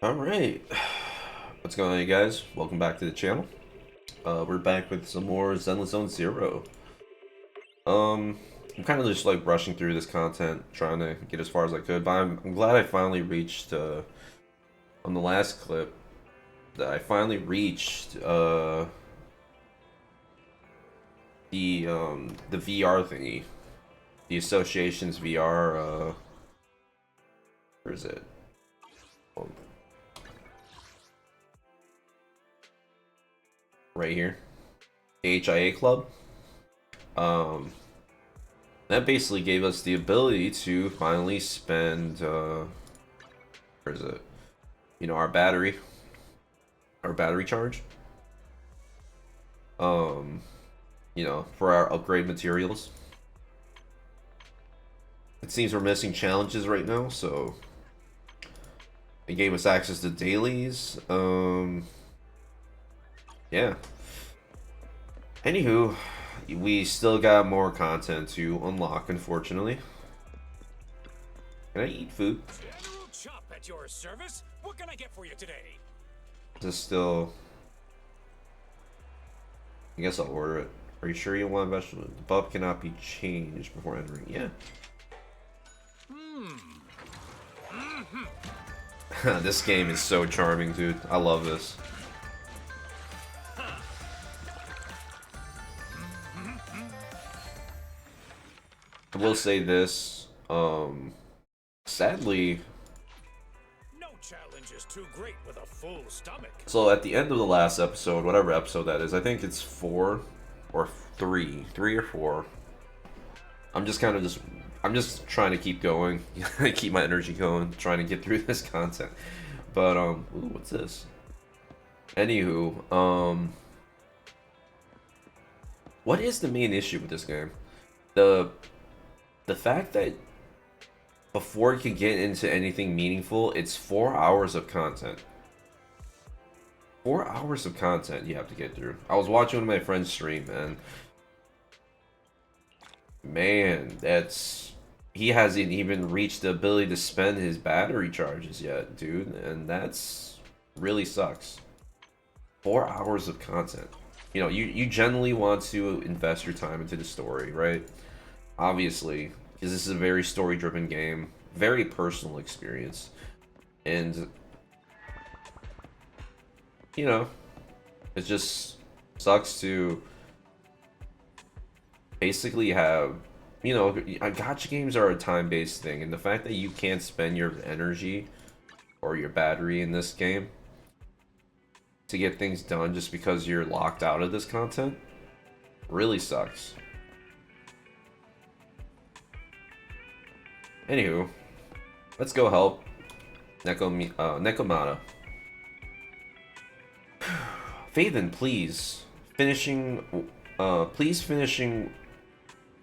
Alright, what's going on, you guys? Welcome back to the channel. We're back with some more Zenless Zone Zero. I'm kind of just like rushing through this content, trying to get as far as I could, but I'm glad I finally reached, on the last clip, that I finally reached, the VR thingy. The Association's VR, where is it? Oh, right here. The HIA Club. Um, that basically gave us the ability to finally spend, where is it? You know, our battery charge. Um, you know, for our upgrade materials. It seems we're missing challenges right now, so it gave us access to dailies. Yeah. Anywho, we still got more content to unlock, unfortunately. Can I eat food? General Chop at your service. What can I get for you today? Is this still... I guess I'll order it. Are you sure you want vegetable? The buff cannot be changed before entering. Yeah. This game is so charming, dude. I love this. I will say this. Sadly, No challenge is too great with a full stomach. so at the end of the last episode, whatever episode that is, I think it's 4 or 3 or 4. I'm just trying to keep going, keep my energy going, trying to get through this content. But ooh, what's this? Anywho, what is the main issue with this game? The the fact that before it can get into anything meaningful, it's 4 hours of content. 4 hours of content you have to get through. I was watching one of my friends stream, and man, he hasn't even reached the ability to spend his battery charges yet, dude, and that's really sucks. 4 hours of content. You know, you generally want to invest your time into the story, right? Obviously, because this is a very story-driven game, very personal experience, and you know, it just sucks to basically have, you know, gotcha games are a time-based thing, and the fact that you can't spend your energy or your battery in this game to get things done just because you're locked out of this content really sucks. Anywho, let's go help Nekomiya. Faven, please. Please finishing...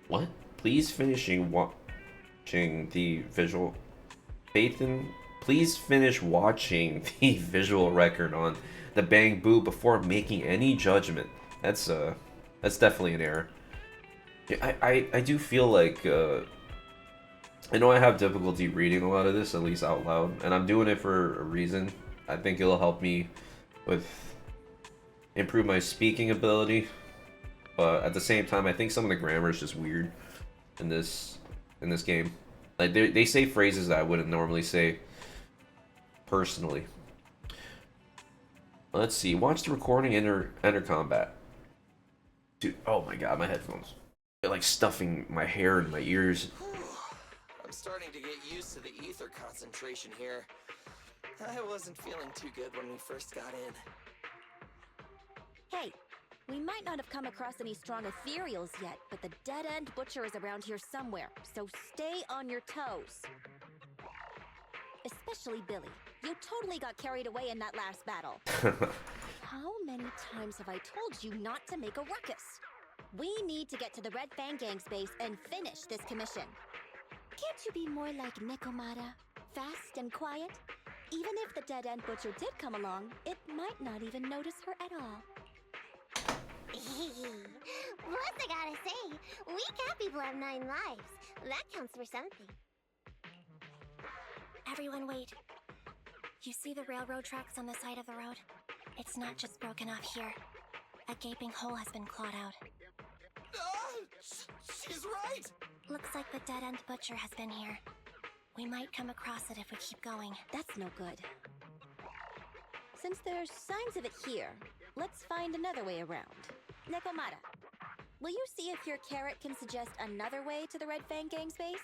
What? Please finishing watching the visual... Faven, please finish watching the visual record on the Bang Boo before making any judgment. That's definitely an error. Yeah, I do feel like, I know I have difficulty reading a lot of this, at least out loud, and I'm doing it for a reason. I think it'll help me with improve my speaking ability, but at the same time, I think some of the grammar is just weird in this game. Like they say phrases that I wouldn't normally say personally. Let's see. Watch the recording, enter combat. Dude, oh my god, my headphones. They're like stuffing my hair in my ears. I'm starting to get used to the ether concentration here. I wasn't feeling too good when we first got in. Hey, we might not have come across any strong ethereals yet, but the dead-end butcher is around here somewhere, so stay on your toes. Especially Billy. You totally got carried away in that last battle. How many times have I told you not to make a ruckus? We need to get to the Red Fang Gang's base and finish this commission. Can't you be more like Nekomiya? Fast and quiet? Even if the dead-end butcher did come along, it might not even notice her at all. What's I gotta say? We cat people have 9 lives. That counts for something. Everyone wait. You see the railroad tracks on the side of the road? It's not just broken off here. A gaping hole has been clawed out. She's right! Looks like the dead-end butcher has been here. We might come across it if we keep going. That's no good. Since there's signs of it here, let's find another way around. Nekomiya, will you see if your carrot can suggest another way to the Red Fang Gang's base?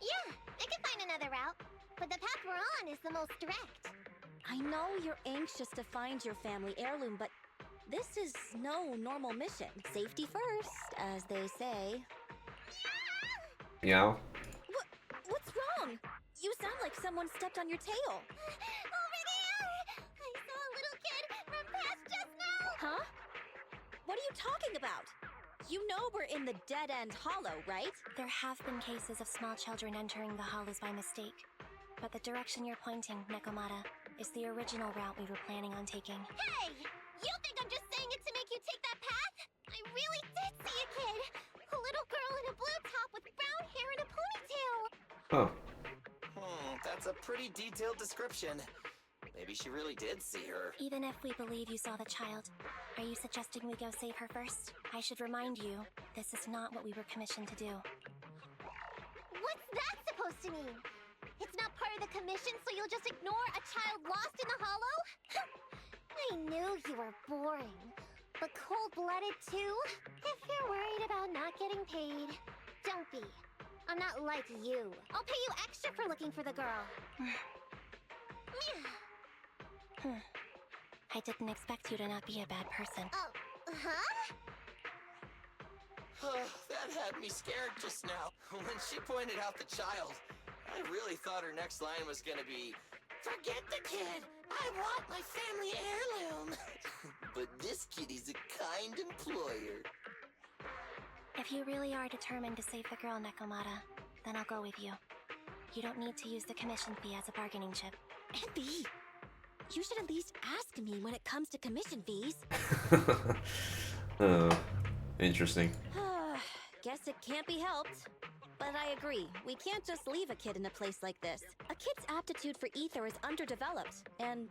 Yeah, I can find another route. But the path we're on is the most direct. I know you're anxious to find your family heirloom, but this is no normal mission. Safety first, as they say. Yeah. What's wrong? You sound like someone stepped on your tail. Over there! I saw a little kid run past just now! Huh? What are you talking about? You know we're in the dead-end hollow, right? There have been cases of small children entering the hollows by mistake. But the direction you're pointing, Nekomiya, is the original route we were planning on taking. Hey! You think I'm just saying it to make you take that path? I really did see a kid! A little girl in a blue top with brown hair and a ponytail! Huh. That's a pretty detailed description. Maybe she really did see her. Even if we believe you saw the child, are you suggesting we go save her first? I should remind you, this is not what we were commissioned to do. What's that supposed to mean? It's not part of the commission, so you'll just ignore a child lost in the hollow? I knew you were boring. But cold-blooded too? If you're worried about not getting paid, don't be. I'm not like you. I'll pay you extra for looking for the girl. I didn't expect you to not be a bad person. Oh, huh? That had me scared just now. When she pointed out the child, I really thought her next line was gonna be, "Forget the kid! I want my family heirloom!" But this kitty's a kind employer. If you really are determined to save the girl, Nekomiya, then I'll go with you. You don't need to use the commission fee as a bargaining chip. Envy! You should at least ask me when it comes to commission fees. Interesting. Guess it can't be helped. But I agree, we can't just leave a kid in a place like this. A kid's aptitude for ether is underdeveloped, and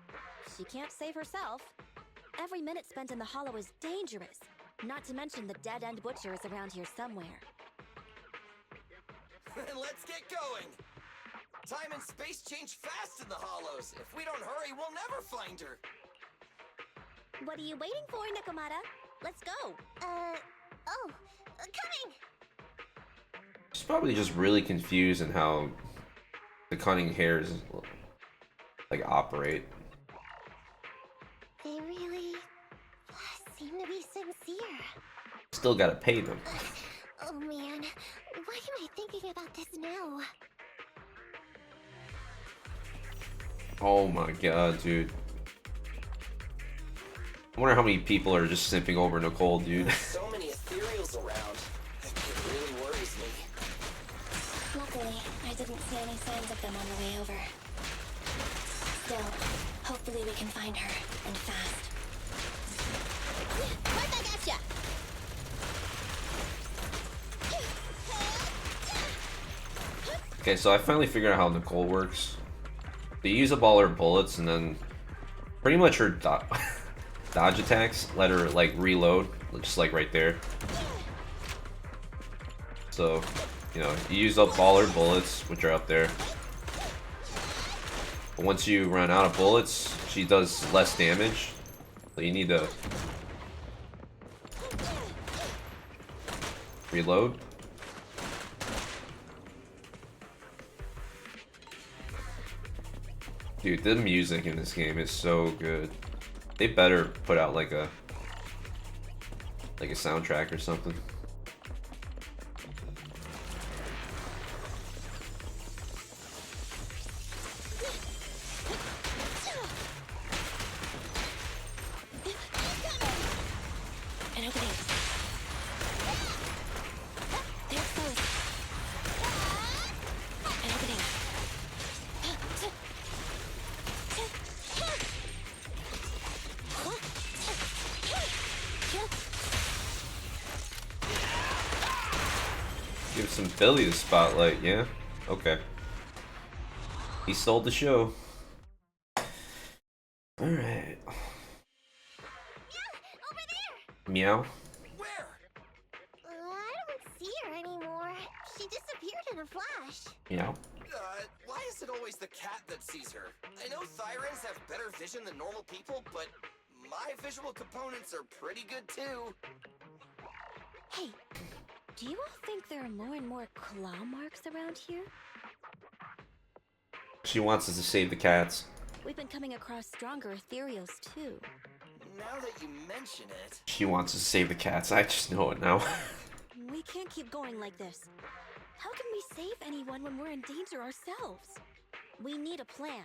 she can't save herself. Every minute spent in the hollow is dangerous. Not to mention the dead-end butcher is around here somewhere. Let's get going! Time and space change fast in the hollows. If we don't hurry, we'll never find her. What are you waiting for, Nekomiya? Let's go. Coming! She's probably just really confused in how the cunning hairs like operate. They really seem to be sincere. Still gotta pay them. Oh man, why am I thinking about this now? Oh my god, dude. I wonder how many people are just simping over Nicole, dude. There's so many ethereals around. It really worries me. Luckily, I didn't see any signs of them on the way over. Still, hopefully we can find her, and fast. Right back at ya! Okay, so I finally figured out how Nicole works. They use up all her bullets, and then pretty much her dodge attacks let her like reload, just like right there. So, you know, you use up all her bullets, which are up there. But once you run out of bullets, she does less damage. So you need to reload. Dude, the music in this game is so good. They better put out like a soundtrack or something. An opening. There it goes. An opening. Give some Billy the spotlight, yeah? Okay. He stole the show. Alright. Over there! Meow. Where? I don't see her anymore. She disappeared in a flash. Meow. Why is it always the cat that sees her? I know Thyrans have better vision than normal people, but my visual components are pretty good too. Hey, do you all think there are more and more claw marks around here? She wants us to save the cats. We've been coming across stronger ethereals too. Now that you mention it, She wants us to save the cats. I just know it now. We can't keep going like this. How can we save anyone when we're in danger ourselves? We need a plan.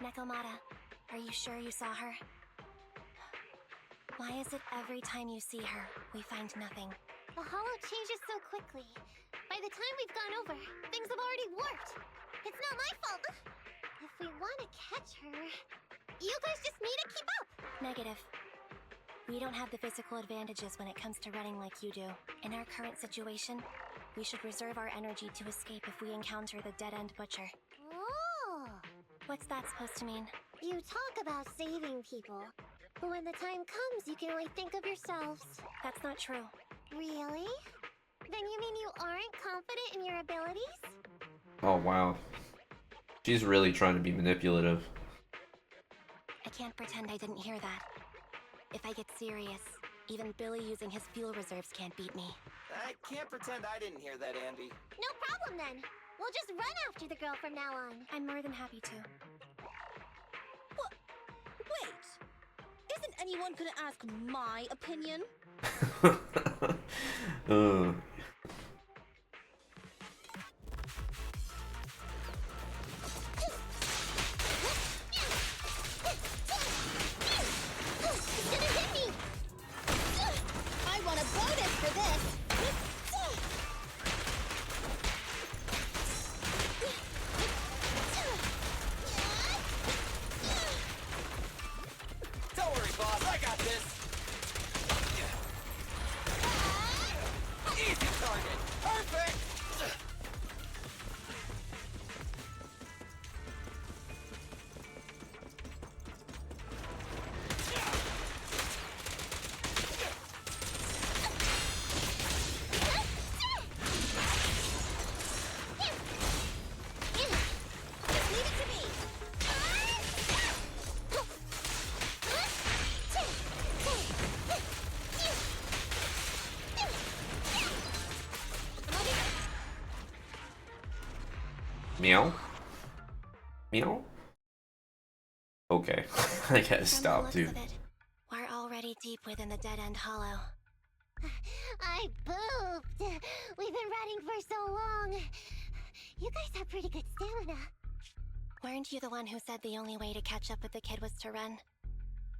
Nekomiya, are you sure you saw her? Why is it every time you see her, we find nothing? The hollow changes so quickly. By the time we've gone over, things have already warped. It's not my fault. If we want to catch her, you guys just need to keep up. Negative. We don't have the physical advantages when it comes to running like you do. In our current situation, we should reserve our energy to escape if we encounter the dead-end butcher. Oh! What's that supposed to mean? You talk about saving people, but when the time comes, you can only think of yourselves. That's not true. Really? Then you mean you aren't confident in your abilities? Oh, wow. She's really trying to be manipulative. I can't pretend I didn't hear that. If I get serious, even Billy using his fuel reserves can't beat me. I can't pretend I didn't hear that, Andy. No problem then. We'll just run after the girl from now on. I'm more than happy to. What? Wait! Isn't anyone gonna ask my opinion? uh, I want a bonus for this! Don't worry, boss, I got this. Easy target. Perfect. Leave it to me! meow? Meow? Okay. I gotta From the stop, looks dude. of it, we're already deep within the dead-end hollow. I pooped. We've been running for so long. You guys have pretty good stamina. Weren't you the one who said the only way to catch up with the kid was to run?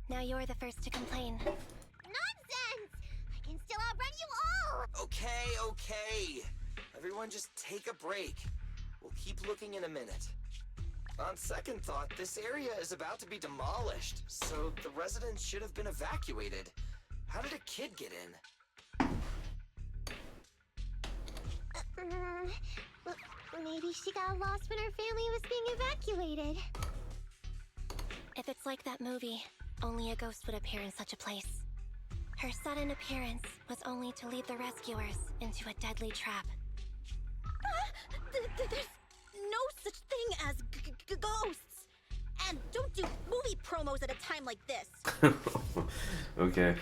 Now you're the first to complain. Nonsense! I can still outrun you all! Okay. Everyone just take a break. We'll keep looking in a minute. On second thought, this area is about to be demolished, so the residents should have been evacuated. How did a kid get in? Maybe she got lost when her family was being evacuated. If it's like that movie, only a ghost would appear in such a place. Her sudden appearance was only to lead the rescuers into a deadly trap. There's no such thing as ghosts! And don't do movie promos at a time like this! Okay.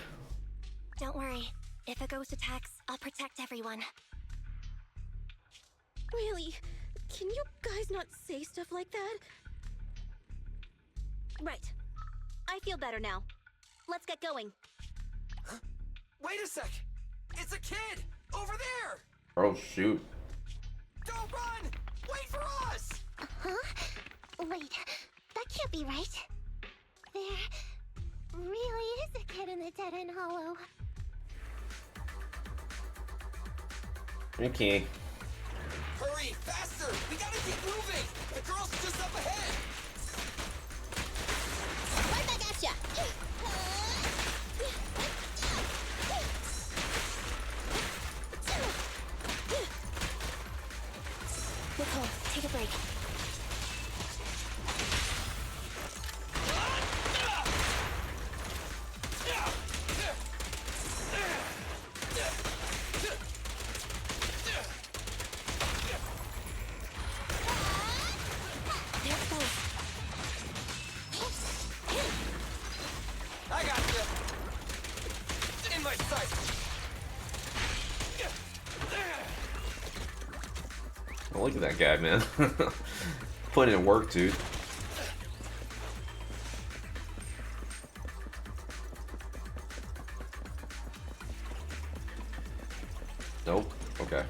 Don't worry. If a ghost attacks, I'll protect everyone. Really? Can you guys not say stuff like that? Right. I feel better now. Let's get going. Wait a sec! It's a kid! Over there! Oh, shoot. Don't run! Wait for us! Huh? Wait, that can't be right. There really is a kid in the dead-end hollow. Okay. Hurry, faster! We gotta keep moving! The girl's just up ahead! Right back at ya! Nicole, take a break. Oh, look at that guy, man. Putting in work, dude. Nope. Okay.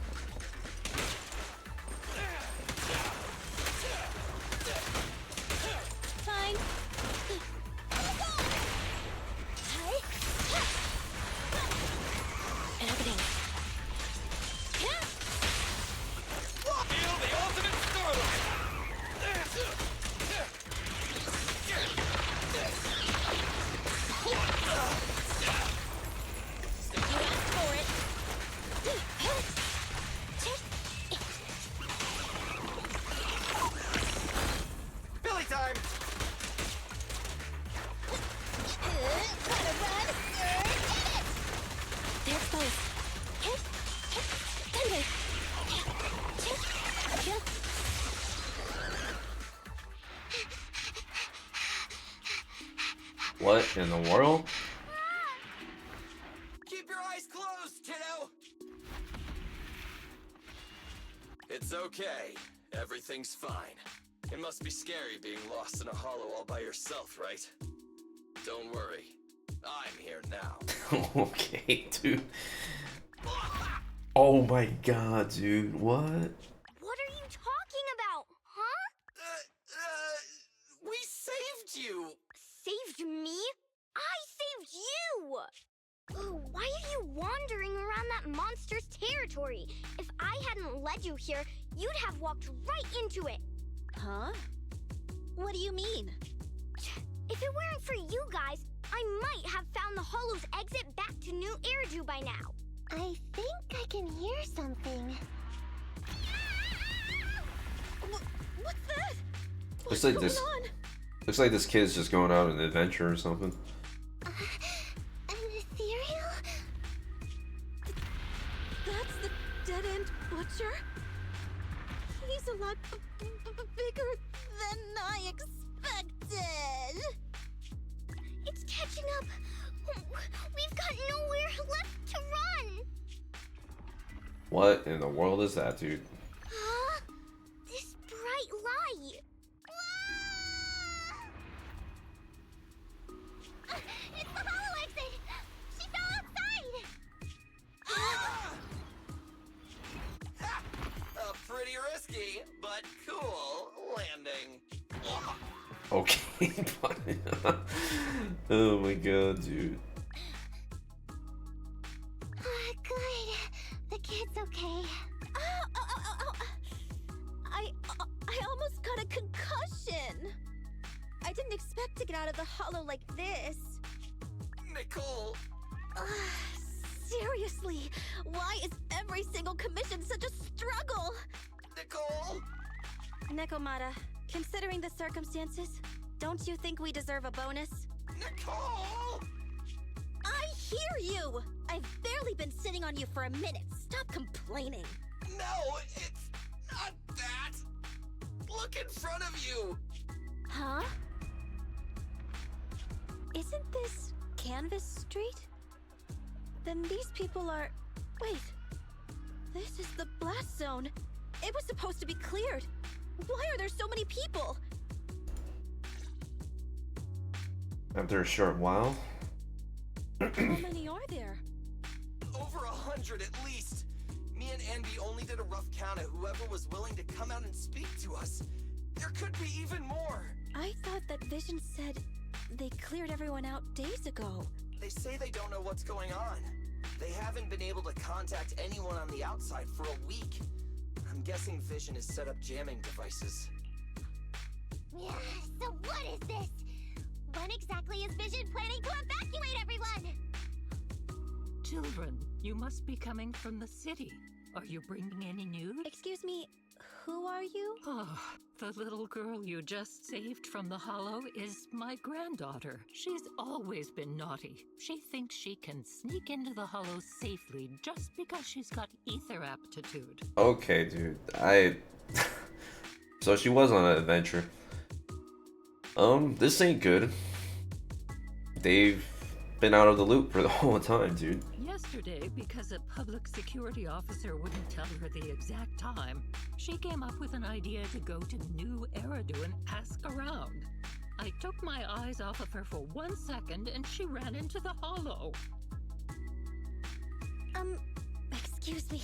Fine. Everything. Feel the ultimate startle! You asked for it. Billy time! Gotta run. Get it. They're exposed. Thunder. What in the world? Keep your eyes closed, kiddo! It's okay. Everything's fine. It must be scary being lost in a hollow all by yourself, right? Don't worry. I'm here now. Okay, dude. Oh my god, dude. What? What are you talking about, huh? We saved you! Saved me? I saved you! Oh, why are you wandering around that monster's territory? If I hadn't led you here, you'd have walked right into it. Huh? What do you mean? If it weren't for you guys, I might have found the Hollow's exit back to New Eridu by now. I think I can hear something. What's that? Looks like this. Looks like this kid's just going out on an adventure or something. An ethereal? That's the dead-end butcher? He's a lot bigger than I expected. It's catching up. We've got nowhere left to run. What in the world is that, dude? Huh? This bright light. It's the hollow exit. She fell outside. Pretty risky, but cool landing. Okay, oh my god, dude. Good. The kid's okay. I almost got a concussion. I didn't expect to get out of the hollow like this. Nicole! Seriously, why is every single commission such a struggle? Nicole! Nekomiya, considering the circumstances, don't you think we deserve a bonus? Nicole! I hear you! I've barely been sitting on you for a minute. Stop complaining. No, it's not that! Look in front of you! Huh? Isn't this Canvas Street? Then these people are... Wait. This is the blast zone. It was supposed to be cleared. Why are there so many people? After a short while. How many are there? Over 100 at least! Me and Andy only did a rough count of whoever was willing to come out and speak to us. There could be even more! I thought that Vision said they cleared everyone out days ago. They say they don't know what's going on. They haven't been able to contact anyone on the outside for a week. I'm guessing Vision has set up jamming devices. Yeah, so what is this? When exactly is Vision planning to evacuate everyone? Children, you must be coming from the city. Are you bringing any news? Excuse me, who are you? Oh, the little girl you just saved from the hollow is my granddaughter. She's always been naughty. She thinks she can sneak into the hollow safely just because she's got ether aptitude. Okay, dude. So she was on an adventure. This ain't good. They've been out of the loop for the whole time, dude. Yes, yesterday because a public security officer wouldn't tell her the exact time. She came up with an idea to go to New Eridu and ask around. I took my eyes off of her for 1 second and she ran into the hollow. Excuse me,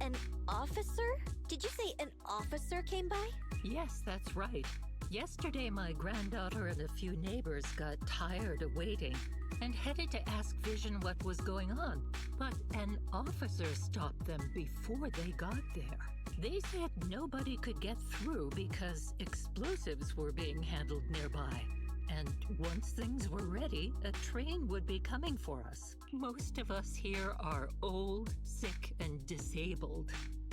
an officer? Did you say an officer came by? Yes, that's right. Yesterday, my granddaughter and a few neighbors got tired of waiting and headed to ask Vision what was going on. But an officer stopped them before they got there. They said nobody could get through because explosives were being handled nearby. And once things were ready, a train would be coming for us. Most of us here are old, sick, and disabled.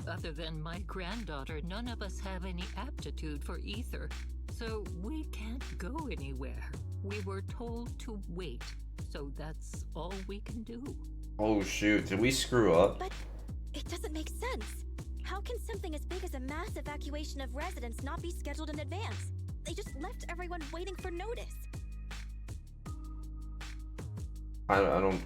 Other than my granddaughter, none of us have any aptitude for ether, so we can't go anywhere. We were told to wait, so that's all we can do. Oh shoot, did we screw up? But it doesn't make sense. How can something as big as a mass evacuation of residents not be scheduled in advance? They just left everyone waiting for notice. I don't...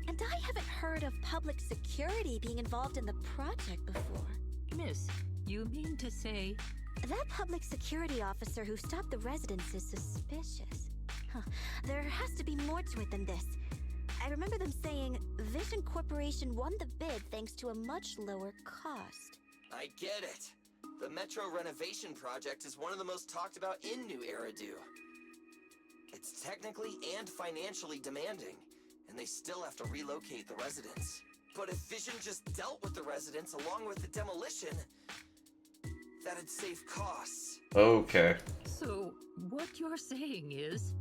And I haven't heard of public security being involved in the project before. Miss, you mean to say... That public security officer who stopped the residents is suspicious. There has to be more to it than this. I remember them saying Vision Corporation won the bid thanks to a much lower cost. I get it. The Metro renovation project is one of the most talked about in New Eridu. It's technically and financially demanding, and they still have to relocate the residents. But if Vision just dealt with the residents along with the demolition, that'd save costs. Okay. So, what you're saying is,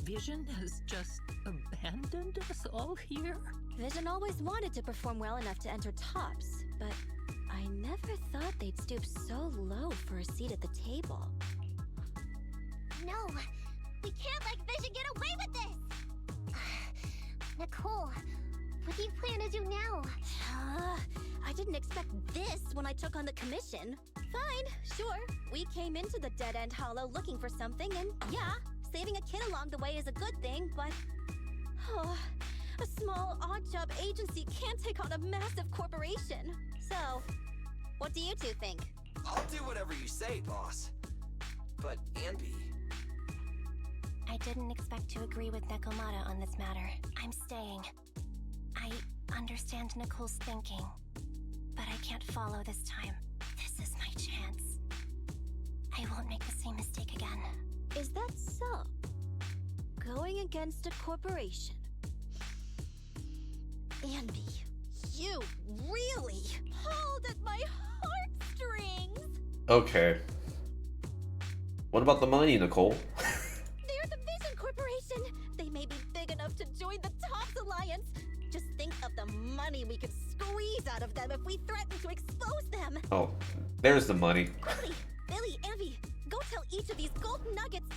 Vision has just abandoned us all here? Vision always wanted to perform well enough to enter tops, but I never thought they'd stoop so low for a seat at the table. No, we can't let Vision get away with this! Nicole, what do you plan to do now? I didn't expect this when I took on the commission. Fine, sure. We came into the dead-end hollow looking for something, and yeah, saving a kid along the way is a good thing, but... a small, odd-job agency can't take on a massive corporation. So, what do you two think? I'll do whatever you say, boss. But, Anby... I didn't expect to agree with Nekomiya on this matter. I'm staying. I understand Nicole's thinking, but I can't follow this time. This is my chance. I won't make the same mistake again. Is that so? Going against a corporation? Anby, you really pulled at my heartstrings! Okay. What about the money, Nicole? They're the Vision Corporation! They may be big enough to join the Tops Alliance! Just think of the money we could squeeze out of them if we threaten to expose them! Oh, there's the money. Quickly, Billy, Anby, go tell each of these gold nuggets,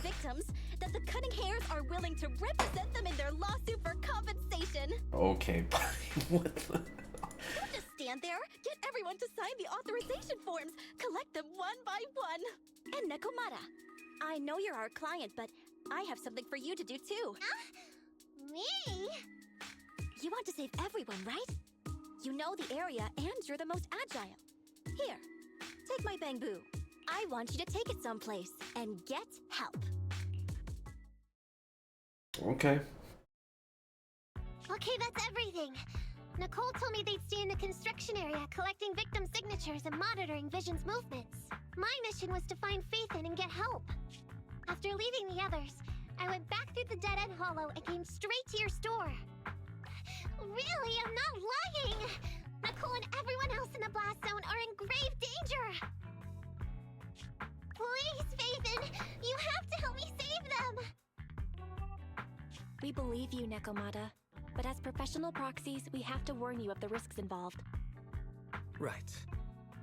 victims, that the Cunning Hairs are willing to represent them in their lawsuit for compensation. Okay, what the... Don't just stand there. Get everyone to sign the authorization forms. Collect them one by one. And Nekomiya, I know you're our client, but I have something for you to do too. Me? You want to save everyone, right? You know the area and you're the most agile. Here, take my bamboo. I want you to take it someplace and get help. Okay. Okay, that's everything. Nicole told me they'd stay in the construction area, collecting victim signatures and monitoring Vision's movements. My mission was to find Phaethon and get help. After leaving the others, I went back through the dead-end hollow and came straight to your store. Really, I'm not lying! Nicole and everyone else in the blast zone are in grave danger! Please, Phaethon, you have to help me save them! We believe you, Nekomiya, but as professional proxies, we have to warn you of the risks involved. Right.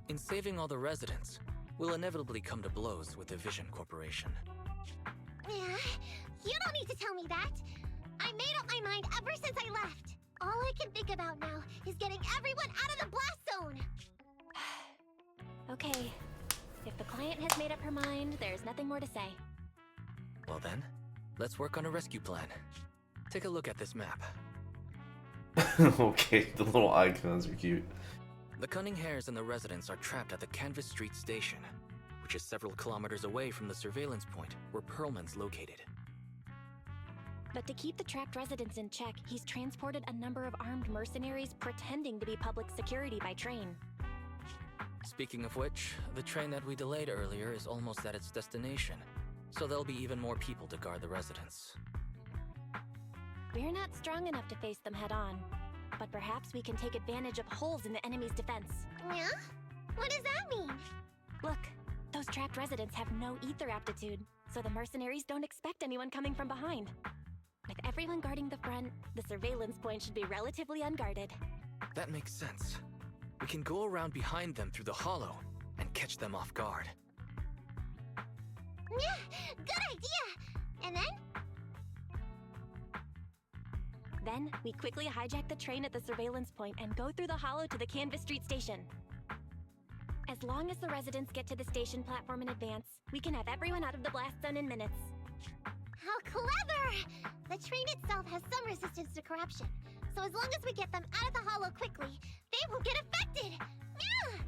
In saving all the residents, we'll inevitably come to blows with the Vision Corporation. Yeah, you don't need to tell me that. I made up my mind ever since I left. All I can think about now is getting everyone out of the blast zone! Okay, if the client has made up her mind, there's nothing more to say. Well then, let's work on a rescue plan. Take a look at this map. Okay, the little icons are cute. The cunning hares and the residents are trapped at the Canvas Street station, which is several kilometers away from the surveillance point where Perlman's located. But to keep the trapped residents in check, he's transported a number of armed mercenaries pretending to be public security by train. Speaking of which, the train that we delayed earlier is almost at its destination, so there'll be even more people to guard the residents. We're not strong enough to face them head on, but perhaps we can take advantage of holes in the enemy's defense. Yeah? What does that mean? Look, those trapped residents have no ether aptitude, so the mercenaries don't expect anyone coming from behind. With everyone guarding the front, the surveillance point should be relatively unguarded. That makes sense. We can go around behind them through the hollow and catch them off guard. Yeah, good idea! And then? Then, we quickly hijack the train at the surveillance point and go through the hollow to the Canvas Street station. As long as the residents get to the station platform in advance, we can have everyone out of the blast zone in minutes. How clever! The train itself has some resistance to corruption, so as long as we get them out of the hollow quickly, they won't get affected! Yeah!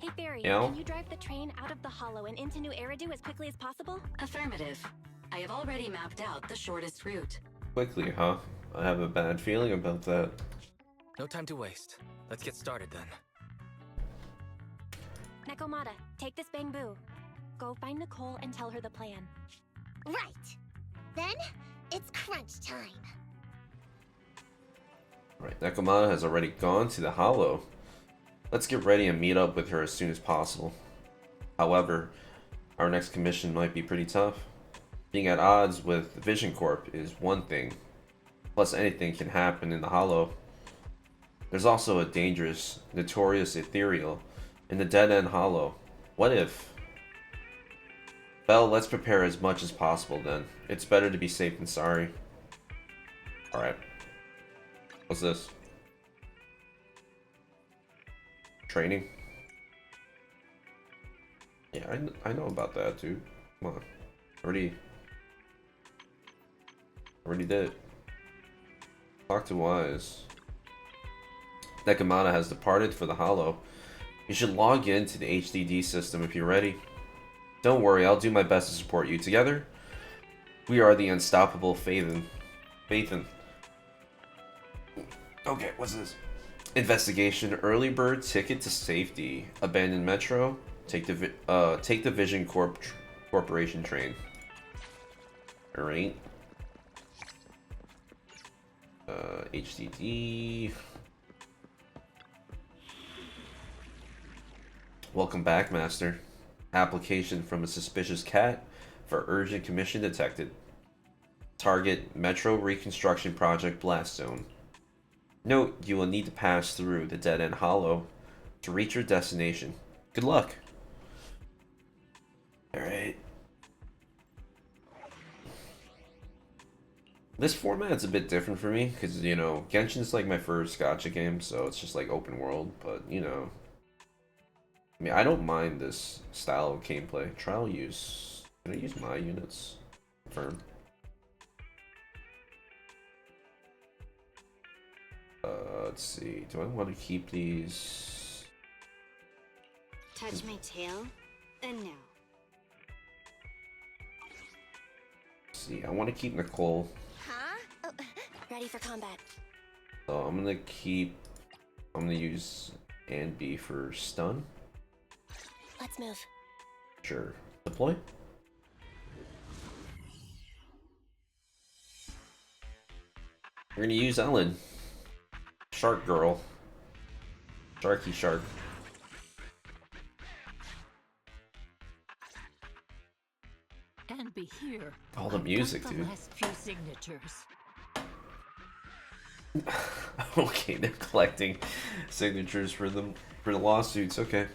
Hey Barry, Yeah? can you drive the train out of the hollow and into New Eridu as quickly as possible? Affirmative. I have already mapped out the shortest route. Quickly, huh? I have a bad feeling about that. No time to waste. Let's get started then. Nekomata, take this bamboo. Go find Nicole and tell her the plan. Right! Then, it's crunch time. Alright, Nekomata has already gone to the hollow. Let's get ready and meet up with her as soon as possible. However, our next commission might be pretty tough. Being at odds with Vision Corp is one thing, plus anything can happen in the hollow. There's also a dangerous, notorious ethereal in the dead-end hollow. What if? Well, let's prepare as much as possible then. It's better to be safe than sorry. Alright. What's this? Training? Yeah, I know about that, dude. Come on. Already did. Talk to Wise. Nekomata has departed for the hollow. You should log into the HDD system if you're ready. Don't worry, I'll do my best to support you. Together, we are the unstoppable Phaethon. Okay, what's this? Investigation. Early bird ticket to safety. Abandoned metro. Take the Vision Corporation train. Alright. HDD. Welcome back, Master. Application from a suspicious cat for urgent commission detected. Target Metro Reconstruction Project Blast Zone. Note, you will need to pass through the dead-end hollow to reach your destination. Good luck. Alright. This format's a bit different for me, because, you know, Genshin's like my first gacha game, so it's just like open world, but, you know. I mean, I don't mind this style of gameplay. Trial use. Can I use my units? Confirm. Let's see. Do I want to keep these? Touch my tail? No. Let's see. I want to keep Nicole. Huh? Oh, Ready for combat. So I'm gonna use and B for stun. Let's move. Sure. Deploy. We're gonna use Ellen. Shark girl. Sharky shark. And be here. All the I've music, got the dude. last few signatures. Okay, they're collecting signatures for the lawsuits. Okay.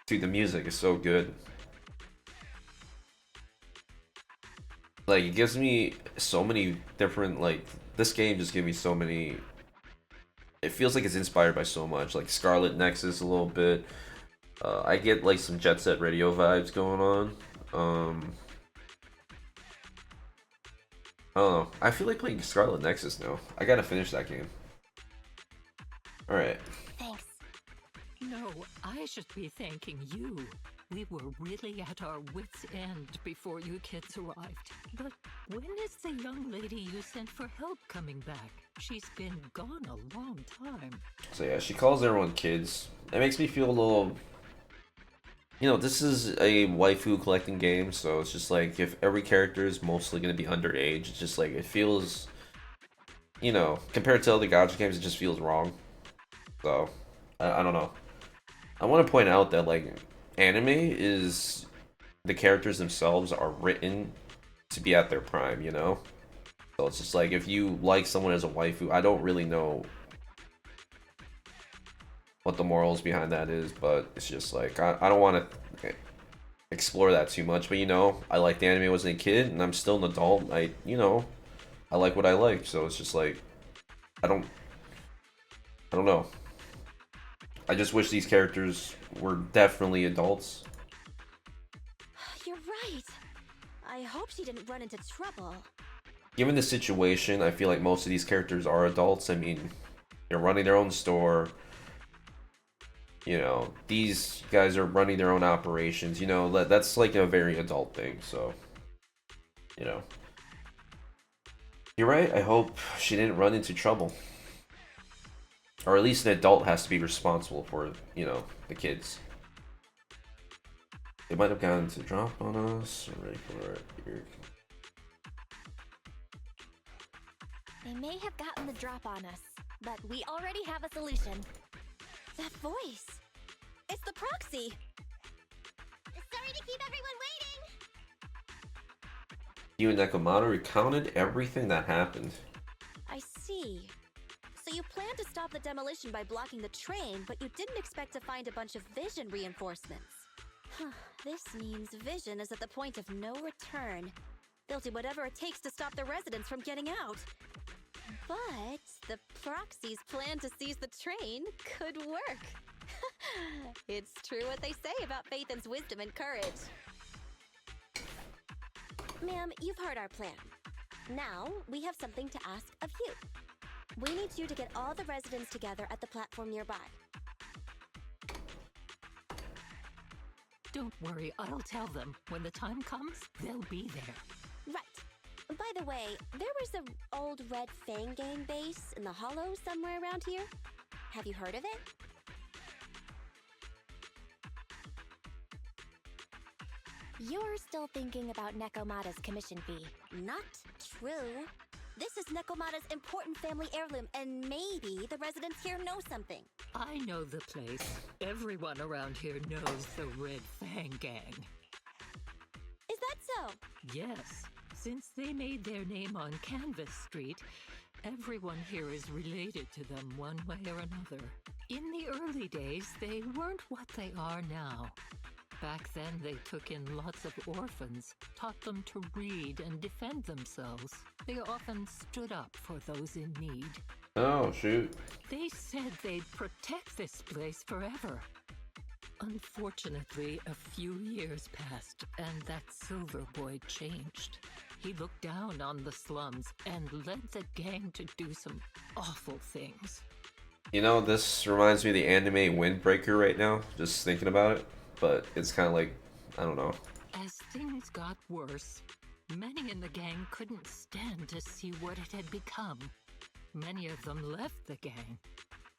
Dude, the music is so good. Like, it gives me so many different, like, this game just gives me so many. It feels like it's inspired by so much, like Scarlet Nexus a little bit. I get like some Jet Set Radio vibes going on. I don't know. I feel like playing Scarlet Nexus now. I gotta finish that game. Alright. Thanks. No, I should be thanking you. We were really at our wits' end before you kids arrived. But when is the young lady you sent for help coming back? She's been gone a long time. So yeah, she calls everyone kids. That makes me feel a little... You know, this is a waifu collecting game, so it's just like, if every character is mostly going to be underage, it's just like, it feels... You know, compared to other gacha games, it just feels wrong. So, I don't know. I want to point out that, like, anime is... The characters themselves are written to be at their prime, you know? So it's just like, if you like someone as a waifu, I don't really know what the morals behind that is, but it's just like, I don't want to explore that too much, but you know, I liked anime when I was a kid, and I'm still an adult. You know, I like what I like, so it's just like, I don't know. I just wish these characters were definitely adults. You're right. I hope she didn't run into trouble. Given the situation, I feel like most of these characters are adults. I mean, they're running their own store. You know, these guys are running their own operations. You know, that's like a very adult thing, so, you know. You're right, I hope she didn't run into trouble. Or at least an adult has to be responsible for, you know, the kids. They might have gotten to drop on us. Ready for it. Here. They may have gotten the drop on us, but we already have a solution. That voice. It's the proxy. Sorry to keep everyone waiting. You and Nekomiya recounted everything that happened. I see. So you planned to stop the demolition by blocking the train, but you didn't expect to find a bunch of vision reinforcements. This means vision is at the point of no return. They'll do whatever it takes to stop the residents from getting out. But the proxy's plan to seize the train could work. It's true what they say about Phaeton's wisdom and courage. Ma'am, you've heard our plan. Now, we have something to ask of you. We need you to get all the residents together at the platform nearby. Don't worry, I'll tell them. When the time comes, they'll be there. Right. By the way, there was an old Red Fang Gang base in the Hollow somewhere around here. Have you heard of it? You're still thinking about Nekomiya's commission fee. Not true. This is Nekomiya's important family heirloom, and maybe the residents here know something. I know the place. Everyone around here knows the Red Fang Gang. Is that so? Yes. Since they made their name on Canvas Street, everyone here is related to them one way or another. In the early days, they weren't what they are now. Back then, they took in lots of orphans, taught them to read and defend themselves. They often stood up for those in need. Oh, shoot. They said they'd protect this place forever. Unfortunately, a few years passed, and that Silver Boy changed. He looked down on the slums and led the gang to do some awful things. You know, this reminds me of the anime Windbreaker right now, just thinking about it. But it's kind of like, I don't know. As things got worse, many in the gang couldn't stand to see what it had become. Many of them left the gang.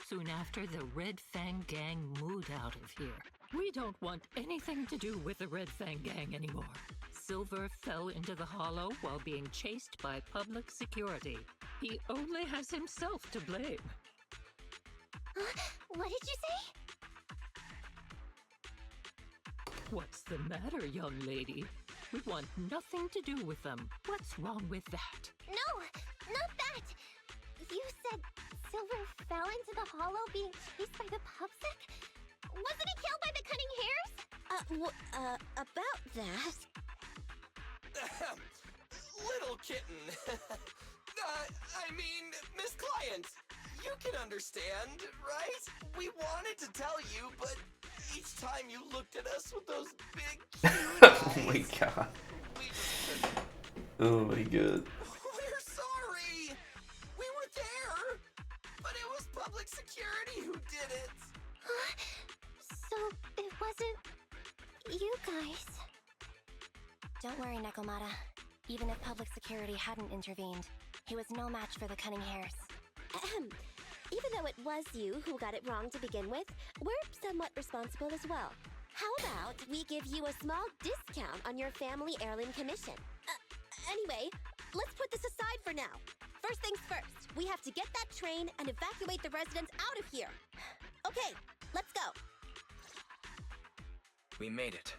Soon after, the Red Fang Gang moved out of here. We don't want anything to do with the Red Fang Gang anymore. Silver fell into the Hollow while being chased by public security. He only has himself to blame. What did you say? What's the matter, young lady? We want nothing to do with them. What's wrong with that? No, not that! You said Silver fell into the Hollow being chased by the public? Wasn't he killed by the cunning hairs? About that... Little kitten. I mean, Miss Client, you can understand, right? We wanted to tell you, but each time you looked at us with those big cute eyes, Oh my god. we just couldn't. Oh my god. We're sorry. We were there, but it was public security who You guys. Don't worry, Nekomata. Even if public security hadn't intervened, he was no match for the cunning hares. Ahem. Even though it was you who got it wrong to begin with, we're somewhat responsible as well. How about we give you a small discount on your family heirloom commission? Anyway, let's put this aside for now. First things first, we have to get that train and evacuate the residents out of here. Okay, let's go. We made it.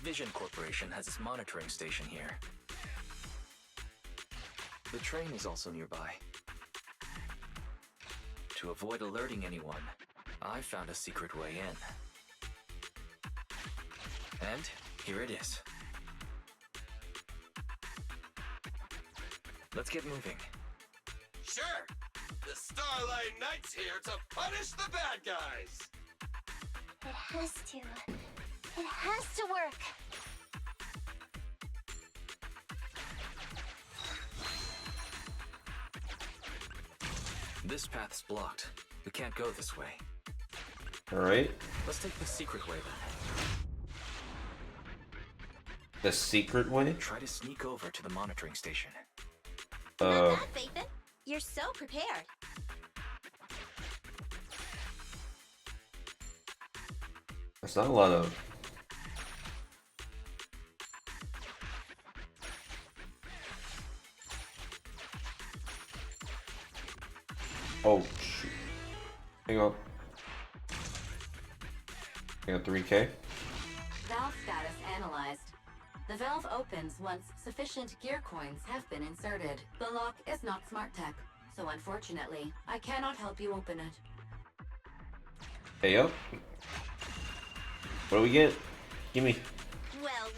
Vision Corporation has its monitoring station here. The train is also nearby. To avoid alerting anyone, I found a secret way in. And here it is. Let's get moving. Sure! The Starlight Knight's here to punish the bad guys! It has to. It has to work. This path's blocked. We can't go this way. Alright. Let's take the secret way then. The secret way? Try to sneak over to the monitoring station. Not bad, Phaethon. You're so prepared. That's not a lot of... Oh, shoot. Hang on. I got 3K. Valve status analyzed. The valve opens once sufficient gear coins have been inserted. The lock is not smart tech, so unfortunately, I cannot help you open it. Hey, up. What do we get? Gimme. Well,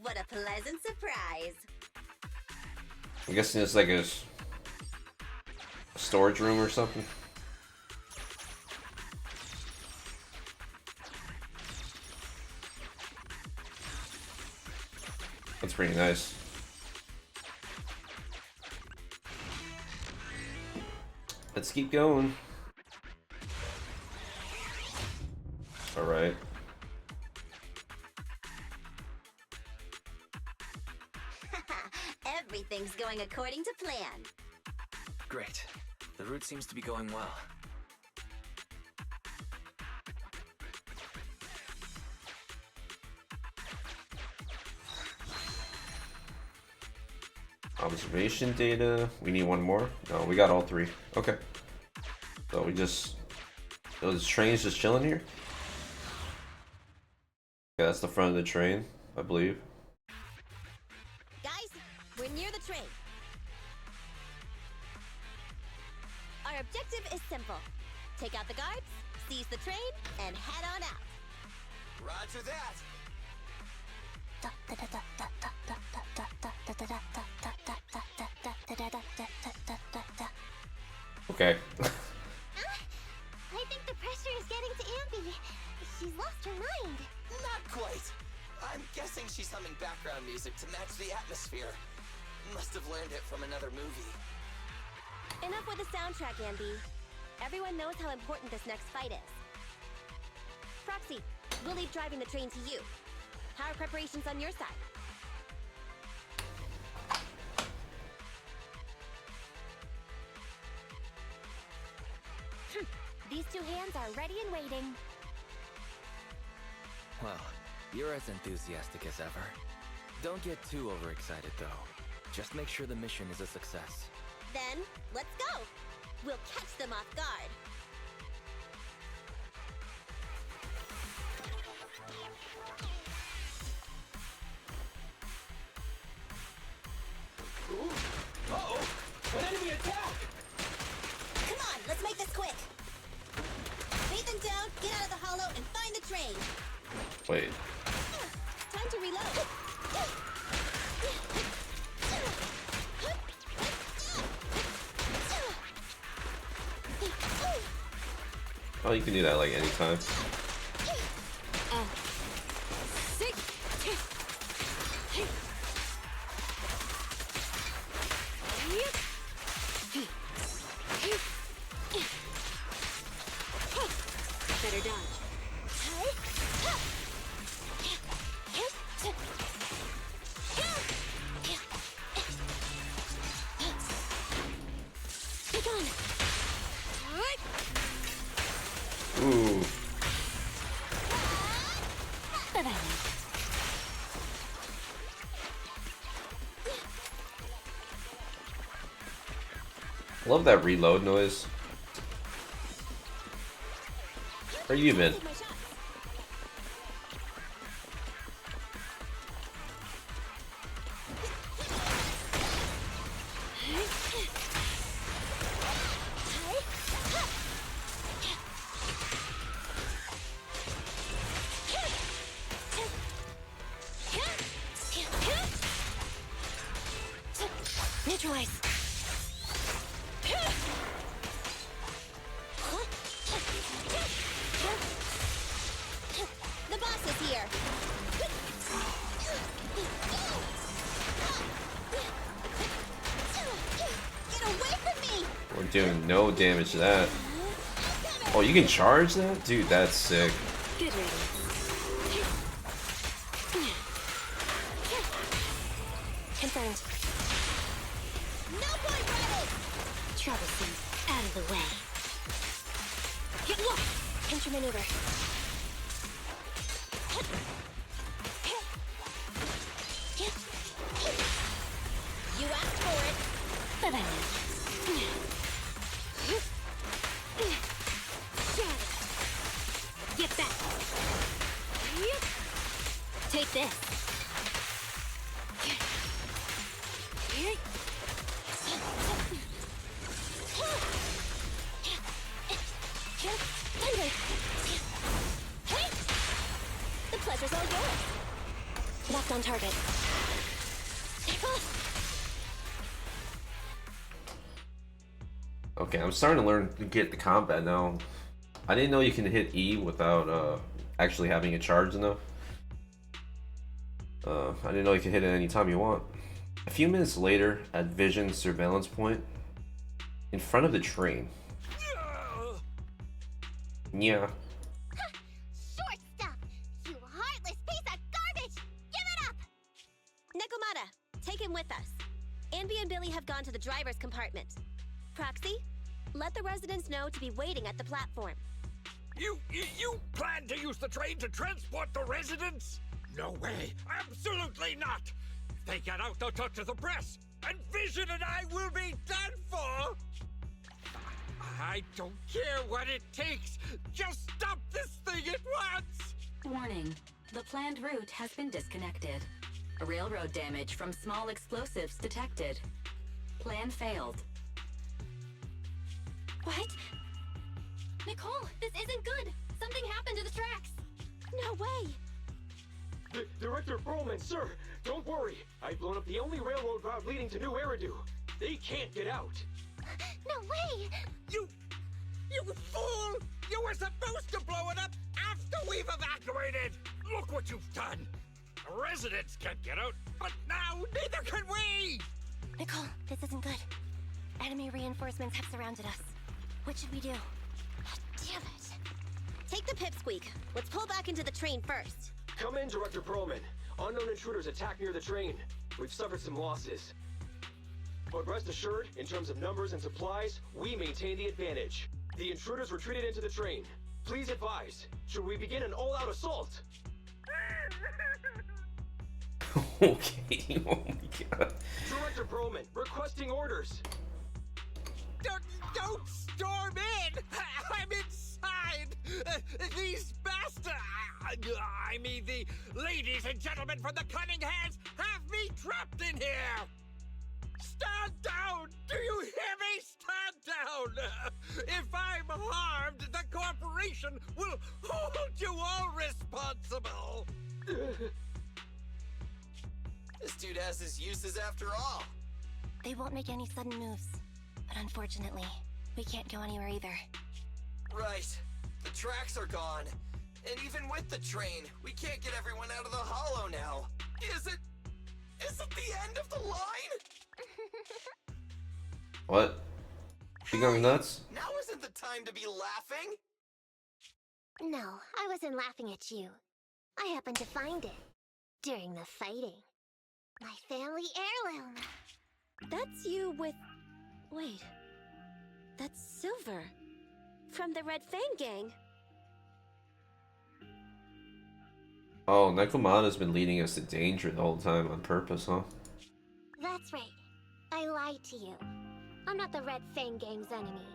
what a pleasant surprise. I'm guessing it's like a storage room or something. That's pretty nice. Let's keep going. All right. Everything's going according to plan. Great. The route seems to be going well. Observation data. We need one more? No, we got all three. Okay. So we just... Those trains just chilling here? Yeah, that's the front of the train, I believe. Guys, we're near the train. Our objective is simple. Take out the guards, seize the train, and head on out. Roger that. Okay. I think the pressure is getting to Ambi. She's lost her mind. Not quite. I'm guessing she's humming background music to match the atmosphere. Must have learned it from another movie. Enough with the soundtrack, Ambi. Everyone knows how important this next fight is. Proxy, we'll leave driving the train to you. How are preparations on your side? These two hands are ready and waiting. Well, you're as enthusiastic as ever. Don't get too overexcited though. Just make sure the mission is a success. Then, let's go! We'll catch them off guard. Uh-oh! An enemy attack! Come on, let's make this quick! Phaethon down, get out of the hollow, and find the train! Wait. Time to reload! Oh, you can do that like anytime. Better dodge. Ooh. Love that reload noise. Where you been? Neutralize. The boss is here. Get away from me! We're doing no damage to that. Oh, you can charge that? Dude, that's sick. Good reading. Confirmed. No point, Rabbit! Troublesome. Out of the way. Hit look! Counter maneuver. You asked for it. Get back. Take this. Thunder! The pleasure's all yours. Locked on target. Okay, I'm starting to learn to get the combat now. I didn't know you can hit E without actually having it charged enough. I didn't know you can hit it anytime you want. A few minutes later, at Vision's surveillance point, in front of the train. Yeah. Short stuff! You heartless piece of garbage! Give it up! Nekomiya, take him with us. Anby and Billy have gone to the driver's compartment. Proxy, let the residents know to be waiting at the platform. You plan to use the train to transport the residents? No way! Absolutely not! If they get out, they'll talk to the press, and Vision and I will be done for! I don't care what it takes! Just stop this thing at once! Warning. The planned route has been disconnected. Railroad damage from small explosives detected. Plan failed. What? Nicole, this isn't good. Something happened to the tracks. No way! Director Perlman, sir, don't worry. I've blown up the only railroad route leading to New Eridu. They can't get out. No way! You fool! You were supposed to blow it up after we've evacuated! Look what you've done! The residents can't get out, but now neither can we! Nicole, this isn't good. Enemy reinforcements have surrounded us. What should we do? Damn it! Take the pipsqueak. Let's pull back into the train first. Come in, Director Perlman. Unknown intruders attacked near the train. We've suffered some losses. But rest assured, in terms of numbers and supplies, we maintain the advantage. The intruders retreated into the train. Please advise, should we begin an all-out assault? Okay, oh my god. Director Perlman, requesting orders. Don't storm in! I'm inside! These bastards! I mean, the ladies and gentlemen from the Cunning Hands have me trapped in here! Stand down! Do you hear me? Stand down! If I'm harmed, the corporation will hold you all responsible! This dude has his uses after all. They won't make any sudden moves. But unfortunately, we can't go anywhere either. Right. The tracks are gone. And even with the train, we can't get everyone out of the hollow now. Is it the end of the line? What? You going nuts? Now isn't the time to be laughing. No, I wasn't laughing at you. I happened to find it during the fighting. My family heirloom. That's you with... Wait. That's Silver. From the Red Fang Gang. Oh, Nekomata's been leading us to danger the whole time on purpose, huh? That's right. I lied to you. I'm not the Red Fang Gang's enemy,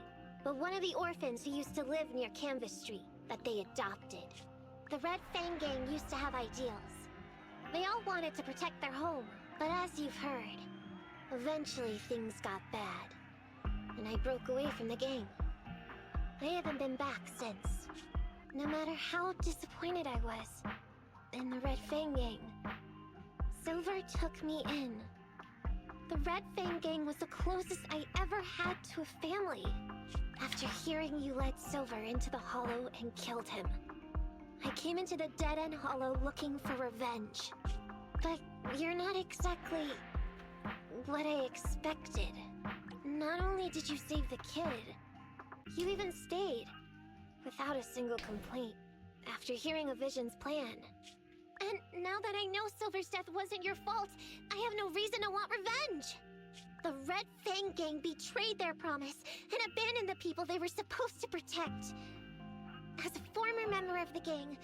but one of the orphans who used to live near Canvas Street that they adopted. The Red Fang Gang used to have ideals. They all wanted to protect their home, but as you've heard, eventually things got bad, and I broke away from the gang. I haven't been back since. No matter how disappointed I was in the Red Fang Gang, Silver took me in. The Red Fang Gang was the closest I ever had to a family. After hearing you led Silver into the Hollow and killed him, I came into the dead-end Hollow looking for revenge. But you're not exactly what I expected. Not only did you save the kid, you even stayed, without a single complaint, after hearing a Vision's plan. And now that I know Silver's death wasn't your fault, I have no reason to want revenge! The Red Fang Gang betrayed their promise and abandoned the people they were supposed to protect. As a former member of the gang,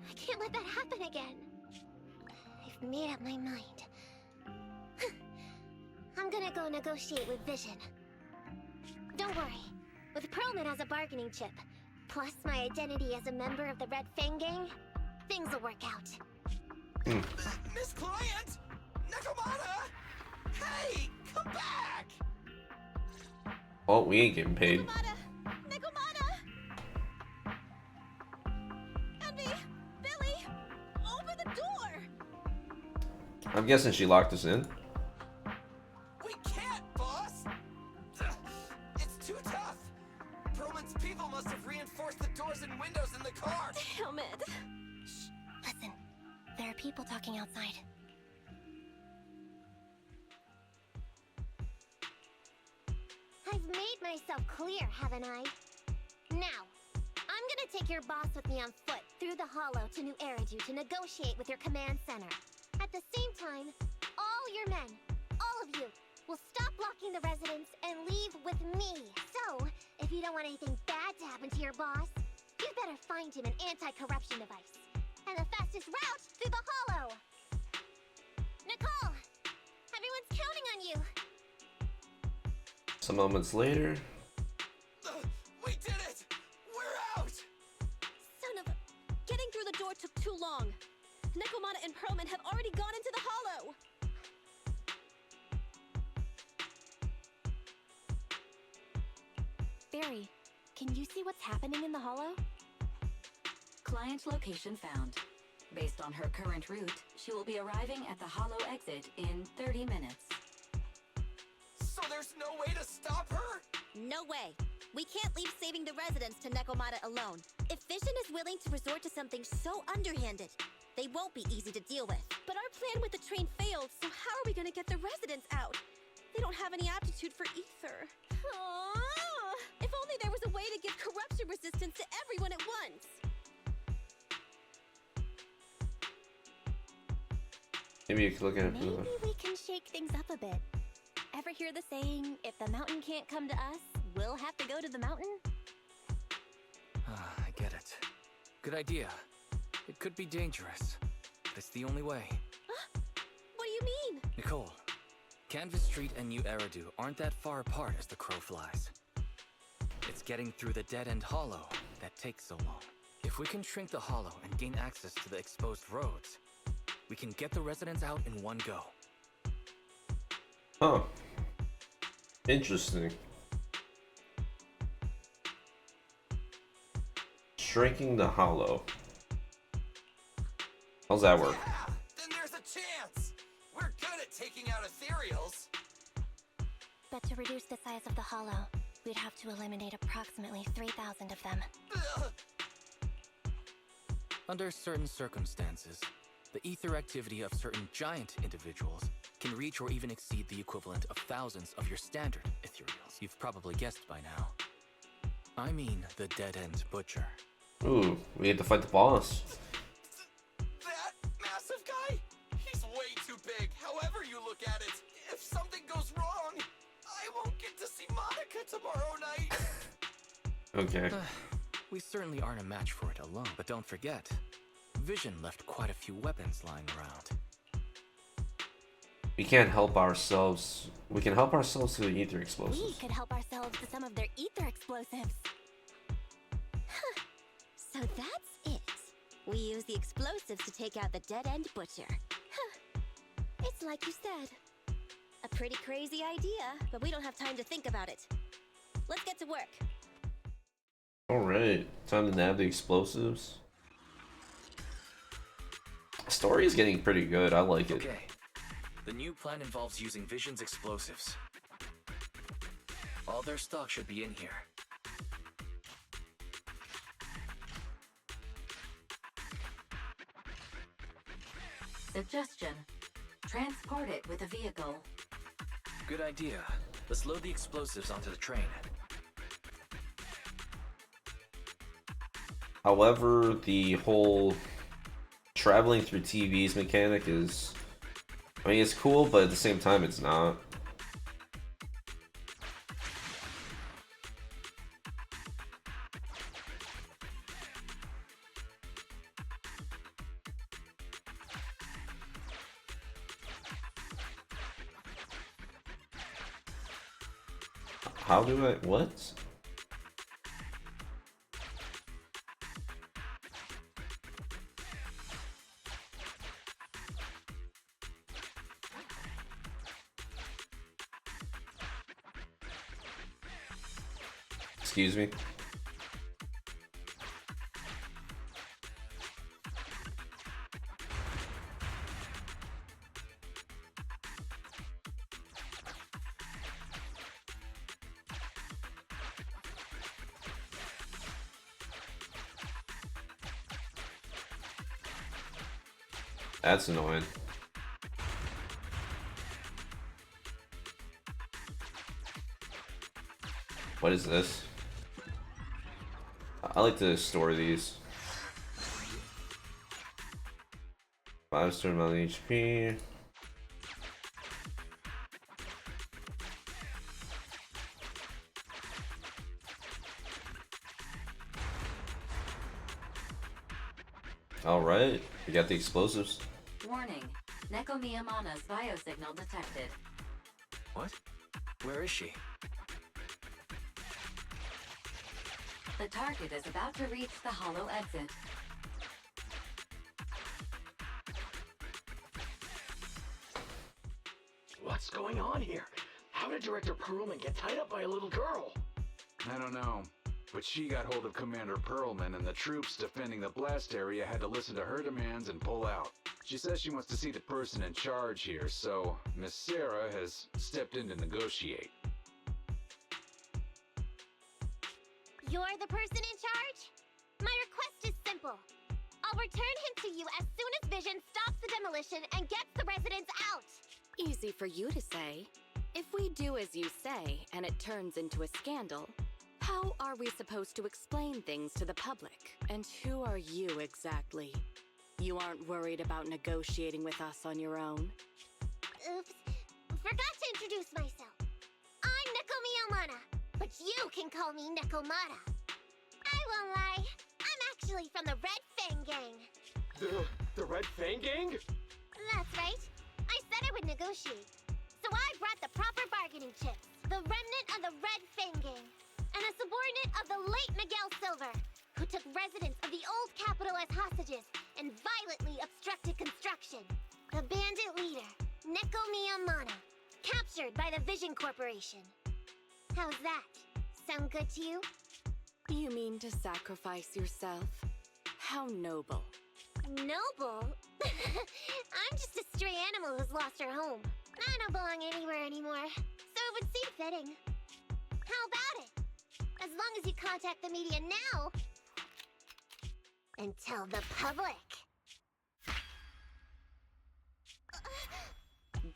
I can't let that happen again. I've made up my mind. I'm gonna go negotiate with Vision. Don't worry. With Perlman as a bargaining chip, plus my identity as a member of the Red Fang Gang, things will work out. Miss Client! Nekomata! Hey! Come back! Oh, we ain't getting paid. Nekomata! Envy! Billy! Open the door! I'm guessing she locked us in. We can't, boss! It's too tough! Perlman's people must have reinforced the doors and windows in the car! Damn it! Shh! Listen. There are people talking outside. I've made myself clear, haven't I? Now, I'm gonna take your boss with me on foot through the Hollow to New Eridu to negotiate with your command center. At the same time, all your men, all of you, will stop blocking the residents and leave with me. So, if you don't want anything bad to happen to your boss, you better find him an anti-corruption device. And the fastest route through the Hollow! Nicole! Everyone's counting on you! Some moments later. We did it! We're out! Son of a... Getting through the door took too long. Nekomata and Perlman have already gone into the Hollow! Barry, can you see what's happening in the Hollow? Client location found. Based on her current route, she will be arriving at the Hollow exit in 30 minutes. So there's no way to stop her? No way. We can't leave saving the residents to Nekomata alone. If Vision is willing to resort to something so underhanded, they won't be easy to deal with. But our plan with the train failed, so how are we gonna get the residents out? They don't have any aptitude for ether. Aww. If only there was a way to give corruption resistance to everyone at once. Maybe you could look at it. Maybe we can shake things up a bit. Ever hear the saying, if the mountain can't come to us, we'll have to go to the mountain? I get it. Good idea. It could be dangerous, but it's the only way. Huh? What do you mean? Nicole, Canvas Street and New Eridu aren't that far apart as the crow flies. It's getting through the dead-end Hollow that takes so long. If we can shrink the Hollow and gain access to the exposed roads, we can get the residents out in one go. Huh. Interesting. Shrinking the Hollow. How's that work? Yeah, then there's a chance! We're good at taking out ethereals! But to reduce the size of the Hollow, we'd have to eliminate approximately 3,000 of them. Ugh. Under certain circumstances, the ether activity of certain giant individuals can reach or even exceed the equivalent of thousands of your standard ethereals. You've probably guessed by now. I mean the dead-end butcher. Ooh, we get to fight the boss. That massive guy? He's way too big, however you look at it. If something goes wrong, I won't get to see Monica tomorrow night. Okay. We certainly aren't a match for it alone, but don't forget, Vision left quite a few weapons lying around. We can't help ourselves. We can help ourselves to ether explosives. We could help ourselves to some of their ether explosives. Huh. So that's it. We use the explosives to take out the dead-end butcher. Huh. It's like you said. A pretty crazy idea, but we don't have time to think about it. Let's get to work. Alright, time to nab the explosives. Story is getting pretty good, I like it. Okay. The new plan involves using Vision's explosives. All their stock should be in here. Suggestion. Transport it with a vehicle. Good idea. Let's load the explosives onto the train. However, the whole traveling through TV's mechanic is... I mean, it's cool, but at the same time, it's not. How do I... what? Excuse me? That's annoying. What is this? I like to store these. 5 amount of HP. Alright, we got the explosives. Warning. Nekomiya Mana's biosignal detected. What? Where is she? The target is about to reach the hollow exit. What's going on here? How did Director Perlman get tied up by a little girl? I don't know, but she got hold of Commander Perlman, and the troops defending the blast area had to listen to her demands and pull out. She says she wants to see the person in charge here, so Miss Sarah has stepped in to negotiate. You're the person in charge? My request is simple. I'll return him to you as soon as Vision stops the demolition and gets the residents out. Easy for you to say. If we do as you say and it turns into a scandal, how are we supposed to explain things to the public? And who are you exactly? You aren't worried about negotiating with us on your own? Oops. Forgot to introduce myself. I'm Nekomiya Mana, but you can call me Nekomata. I won't lie. I'm actually from the Red Fang Gang. The Red Fang Gang? That's right. I said I would negotiate. So I brought the proper bargaining chips. The remnant of the Red Fang Gang. And a subordinate of the late Miguel Silver, who took residents of the old capital as hostages and violently obstructed construction. The bandit leader, Nekomiya Mana, captured by the Vision Corporation. How's that? Sound good to you? You mean to sacrifice yourself? How noble. Noble? I'm just a stray animal who's lost her home. I don't belong anywhere anymore, so it would seem fitting. How about it? As long as you contact the media now and tell the public.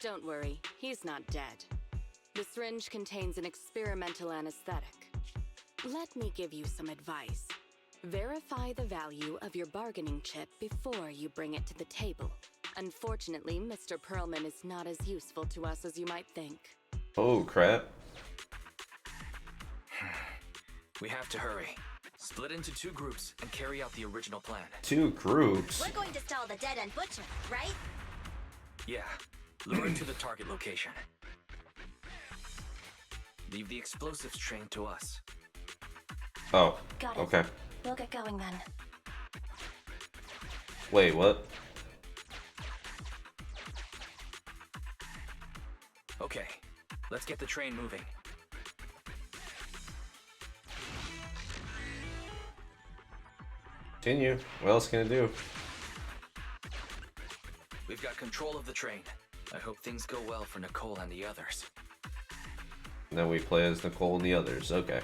Don't worry, he's not dead. The syringe contains an experimental anesthetic. Let me give you some advice. Verify the value of your bargaining chip before you bring it to the table. Unfortunately, Mr. Perlman is not as useful to us as you might think. Oh, crap. We have to hurry. Split into 2 groups and carry out the original plan. 2 groups? We're going to stall the dead-end butcher, right? Yeah. Lure it to the target location. Leave the explosives train to us. Oh, Got it. okay. We'll get going then. Wait, what? Okay, let's get the train moving. Continue. What else can I do? We've got control of the train. I hope things go well for Nicole and the others. Then we play as Nicole and the others. Okay.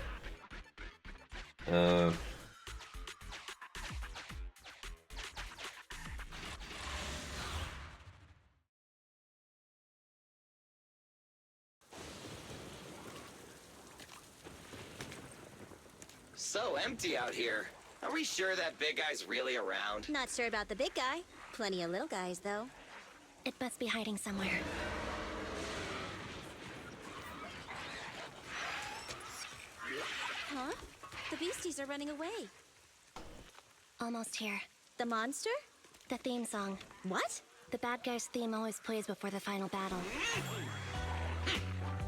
So empty out here. Are we sure that big guy's really around? Not sure about the big guy. Plenty of little guys, though. It must be hiding somewhere. Huh? The beasties are running away. Almost here. The monster? The theme song. What? The bad guy's theme always plays before the final battle.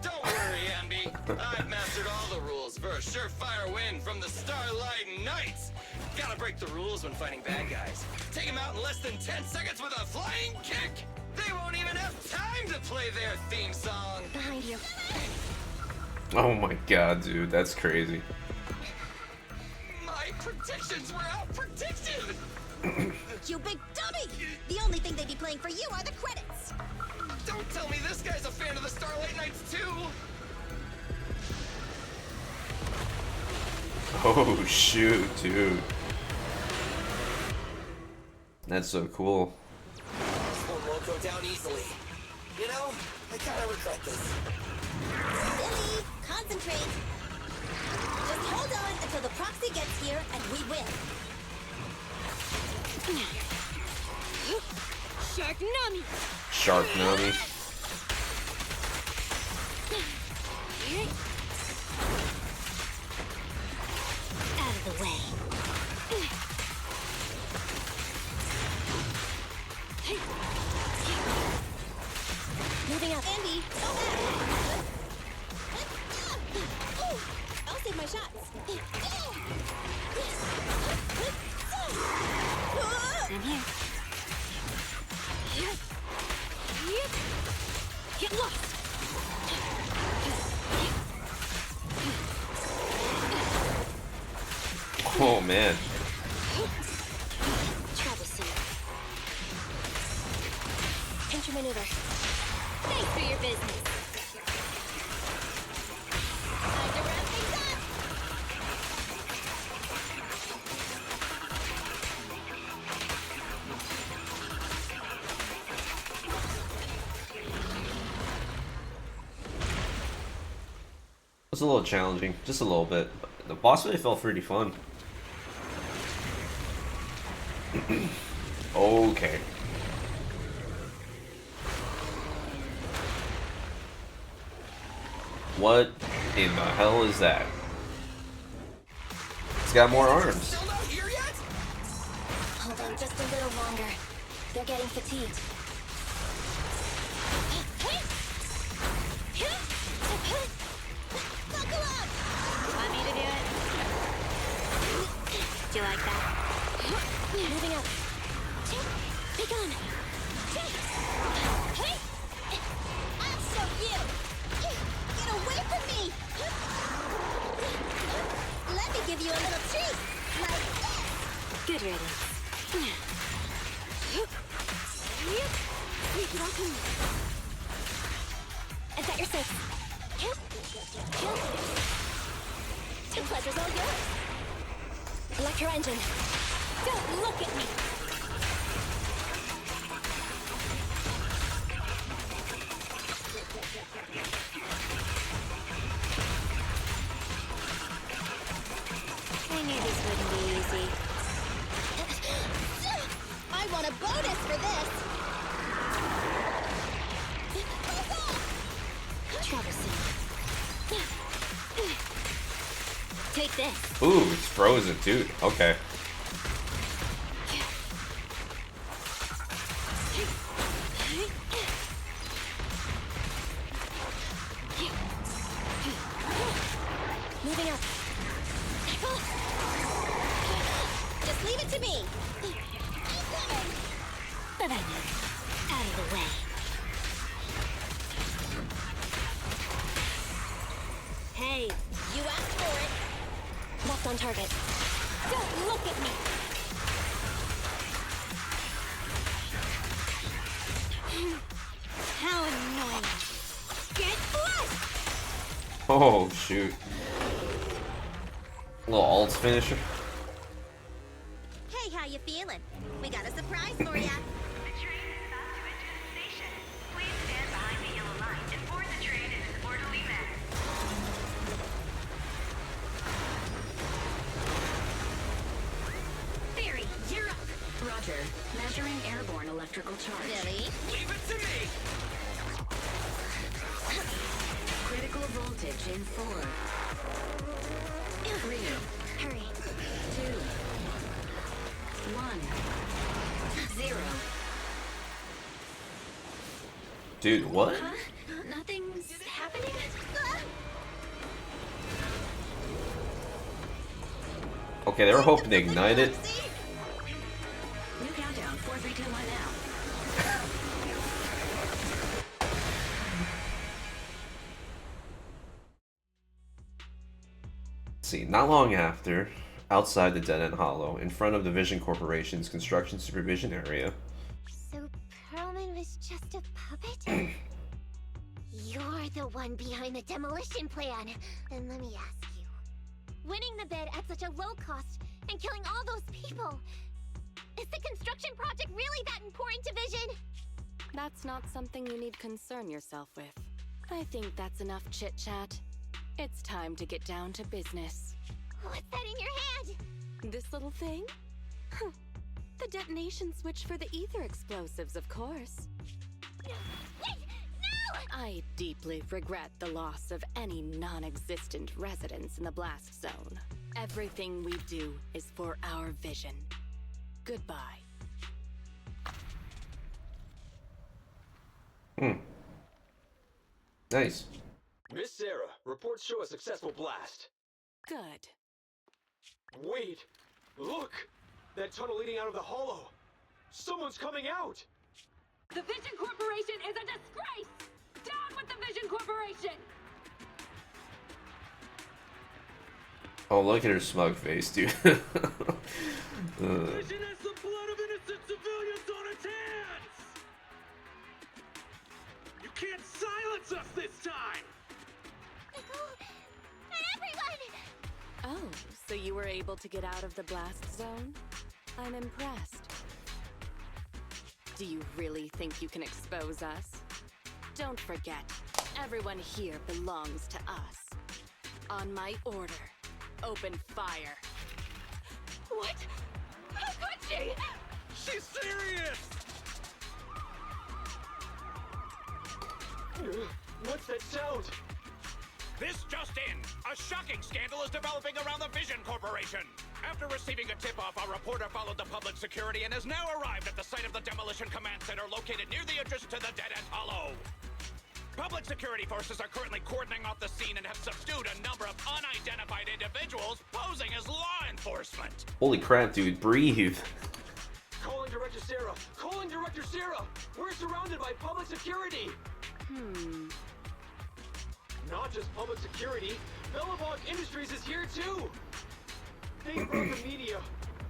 Don't worry, Ambi. I've mastered all the rules for a surefire win from the Starlight Knights. Gotta break the rules when fighting bad guys. Take them out in less than 10 seconds with a flying kick. They won't even have time to play their theme song. Behind you. Oh my god, dude, that's crazy. My predictions were out-predicted. You big dummy! The only thing they'd be playing for you are the credits. Don't tell me this guy's a fan of the Starlight Knights too. Oh shoot, dude. That's so cool. This one won't go down easily. You know, I kind of regret this. Billy, concentrate. Just hold on until the proxy gets here and we win. Sharknami! Sharknami. Out of the way. Moving up. Andy, go back. I'll save my shots. I'm here. Get lost! Oh man. Troublesome. Pinch your maneuver. Thanks for your business. Time to wrap things up. It was a little challenging, just a little bit. The boss fight felt pretty fun. Okay. What in the hell is that? It's got more arms. Still not here yet? Hold on just a little longer. They're getting fatigued. Buckle up. Want me to do it? Do you like that? Moving up. Be gone. I'll show you. Get away from me. Let me give you a little treat. Like this. Good riddance. Is that your six? The pleasure's all yours. Electro engine. Don't look at me. I knew this wouldn't be easy. I want a bonus for this! Troublesome. Take this. Ooh, it's frozen too. Okay. Moving up. Just leave it to me. Out of the way. Hey, you asked for it. Left on target. Don't look at me. How annoying. Get flushed! Oh shoot. Little alt finisher. Hey, how you feeling? We got a surprise for ya. The train is about to enter the station. Please stand behind the yellow line and board the train in an orderly manner. Theory, you're up. Roger. Measuring airborne electrical charge. Really? Leave it to me! Critical voltage in 4, 3, Hurry. 2, 1, 0. Dude, what? Huh? Nothing's happening? Okay, they were hoping to ignite it. New countdown, 4, 3, 2, 1 now. See, not long after, outside the Dead End Hollow, in front of the Vision Corporation's construction supervision area. So Perlman was just a puppet? You're the one behind the demolition plan. And let me ask you. Winning the bid at such a low cost and killing all those people. Is the construction project really that important to Vision? That's not something you need concern yourself with. I think that's enough chit-chat. It's time to get down to business. What's that in your hand? This little thing? Huh. The detonation switch for the ether explosives, of course. Wait! No! I deeply regret the loss of any non-existent residents in the blast zone. Everything we do is for our vision. Goodbye. Nice. Miss Sarah, reports show a successful blast. Good. Wait! Look! That tunnel leading out of the hollow! Someone's coming out! The Vision Corporation is a disgrace! Down with the Vision Corporation! Oh, look at her smug face, dude. Vision has the blood of innocent civilians on its hands! You can't silence us this time! Oh, so you were able to get out of the blast zone? I'm impressed. Do you really think you can expose us? Don't forget, everyone here belongs to us. On my order, open fire. What? How could she? She's serious! What's that sound? This just in! A shocking scandal is developing around the Vision Corporation! After receiving a tip-off, our reporter followed the public security and has now arrived at the site of the Demolition Command Center located near the entrance to the Dead End Hollow. Public security forces are currently cordoning off the scene and have subdued a number of unidentified individuals posing as law enforcement. Holy crap, dude, breathe. Calling Director Sarah! Calling Director Sarah! We're surrounded by public security! Not just public security, Bellabog Industries is here too! They brought the media!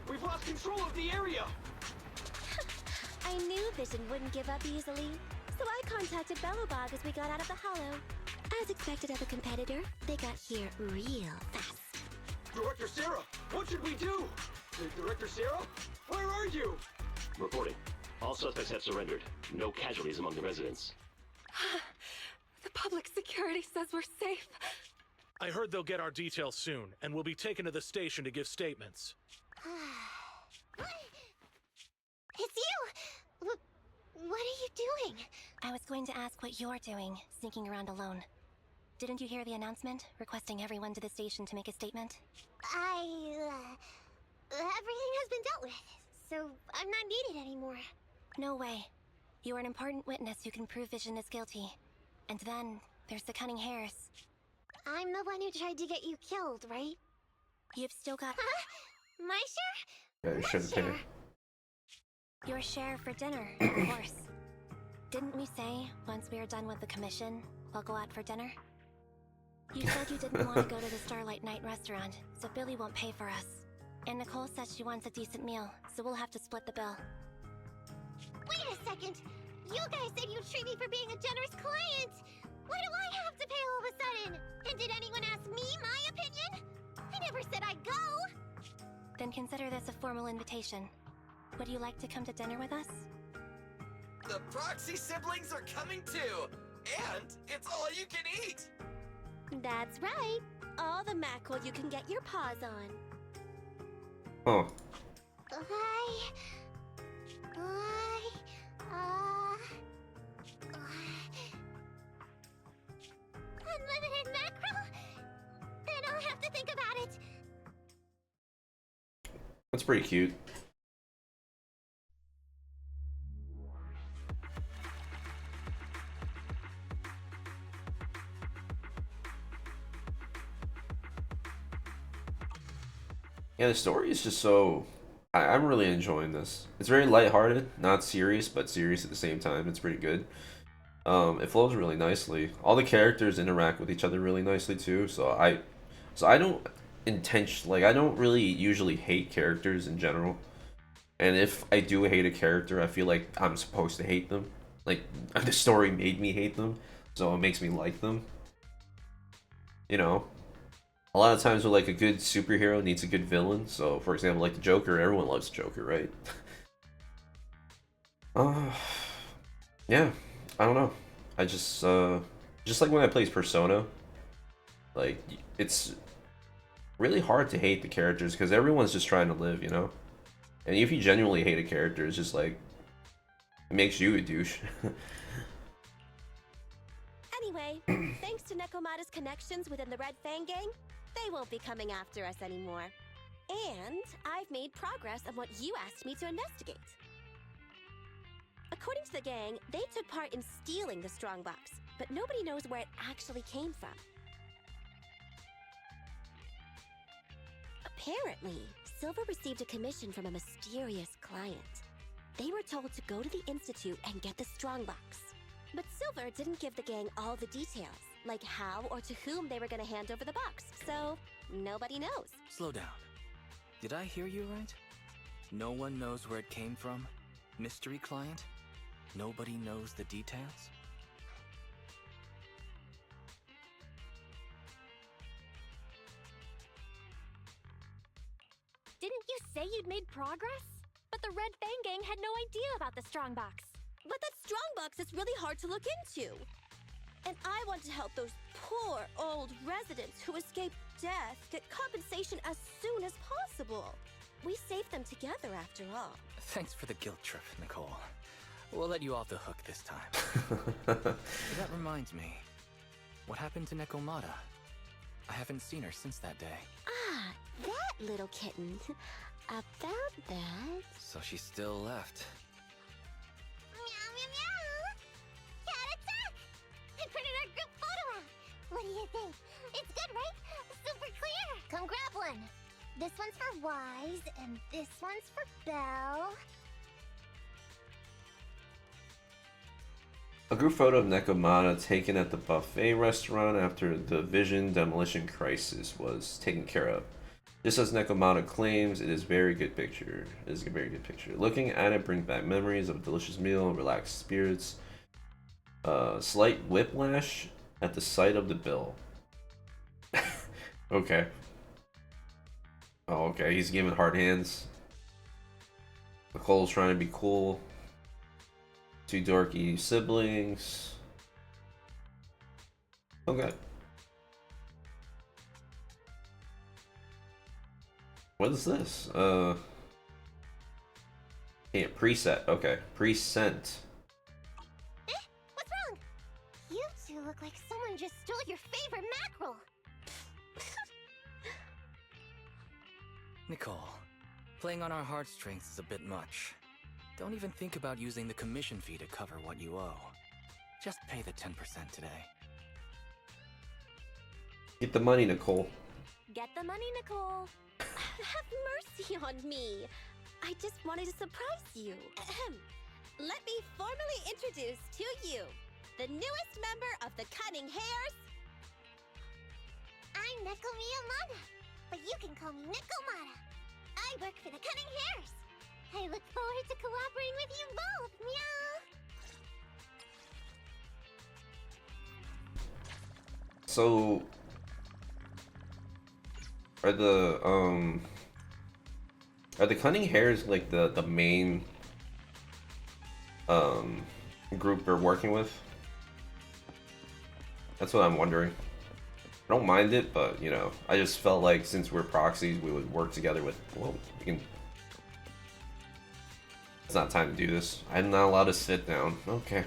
We've lost control of the area! I knew Vision wouldn't give up easily, so I contacted Bellabog as we got out of the hollow. As expected of a competitor, they got here real fast. Director Sarah, what should we do? Director Sarah, where are you? Reporting. All suspects have surrendered. No casualties among the residents. The public security says we're safe. I heard they'll get our details soon, and we'll be taken to the station to give statements. It's What are you doing? I was going to ask what you're doing, sneaking around alone. Didn't you hear the announcement, requesting everyone to the station to make a statement? Everything has been dealt with, so I'm not needed anymore. No way. You are an important witness who can prove Vision is guilty. And then, there's the Cunning Hares. I'm the one who tried to get you killed, right? You've still got... Huh? My share? Yeah, you shouldn't pay. Your share for dinner, of course. Didn't we say, once we are done with the commission, we'll go out for dinner? You said you didn't want to go to the Starlight Night restaurant, so Billy won't pay for us. And Nicole says she wants a decent meal, so we'll have to split the bill. Wait a second! You guys said you'd treat me for being a generous client! Why do I have to pay all of a sudden? And did anyone ask me my opinion? I never said I'd go! Then consider this a formal invitation. Would you like to come to dinner with us? The Proxy siblings are coming too! And it's all you can eat! That's right. All the mackerel you can get your paws on. Oh. Unlimited mackerel? Then I'll have to think about it. That's pretty cute. Yeah, the story is just so... I'm really enjoying this. It's very lighthearted, not serious, but serious at the same time. It's pretty good. It flows really nicely. All the characters interact with each other really nicely too. So I don't I don't really usually hate characters in general. And if I do hate a character, I feel like I'm supposed to hate them. Like the story made me hate them, so it makes me like them. You know. A lot of times with like a good superhero needs a good villain. So for example, like the Joker, everyone loves Joker, right? Yeah, I don't know. I just like when I play Persona, like it's really hard to hate the characters because everyone's just trying to live, you know? And if you genuinely hate a character, it's just like it makes you a douche. Anyway, thanks to Nekomiya's connections within the Red Fang gang, they won't be coming after us anymore. And I've made progress on what you asked me to investigate. According to the gang, they took part in stealing the strongbox, but nobody knows where it actually came from. Apparently, Silver received a commission from a mysterious client. They were told to go to the Institute and get the strongbox. But Silver didn't give the gang all the details, like how or to whom they were going to hand over the box, so nobody knows. Slow down. Did I hear you right? No one knows where it came from? Mystery client? Nobody knows the details? Didn't you say you'd made progress? But the Red Fang gang had no idea about the strongbox. But that strongbox is really hard to look into. And I want to help those poor old residents who escaped death get compensation as soon as possible. We saved them together after all. Thanks for the guilt trip, Nicole. We'll let you off the hook this time. That reminds me. What happened to Nekomata? I haven't seen her since that day. Ah, that little kitten. About that... So she's still left. Meow, meow, meow! Cat attack! I printed our group photo out! What do you think? It's good, right? Super clear! Come grab one! This one's for Wise, and this one's for Belle. A group photo of Nekomata taken at the buffet restaurant after the Vision demolition crisis was taken care of. Just as Nekomata claims, it is a very good picture. It is a very good picture. Looking at it brings back memories of a delicious meal, relaxed spirits, slight whiplash at the sight of the bill. Okay. Oh, okay. He's giving hard hands. Nicole's trying to be cool. Two dorky siblings. Okay. What is this? Yeah, preset. Okay. Present. look like someone just stole your favorite mackerel. Nicole, playing on our heartstrings is a bit much. Don't even think about using the commission fee to cover what you owe. Just pay the 10% today. Get the money, Nicole. Get the money, Nicole. Have mercy on me. I just wanted to surprise you. Let me formally introduce to you the newest member of the Cunning Hares. I'm Nekomiya Mana, but you can call me Nekomata. I work for the Cunning Hares. I look forward to cooperating with you both, meow. So, are the Cunning Hares like the main group we're working with? That's what I'm wondering. I don't mind it, but you know, I just felt like since we're proxies, we would work together with. Well, we can. It's not time to do this. I'm not allowed to sit down. Okay.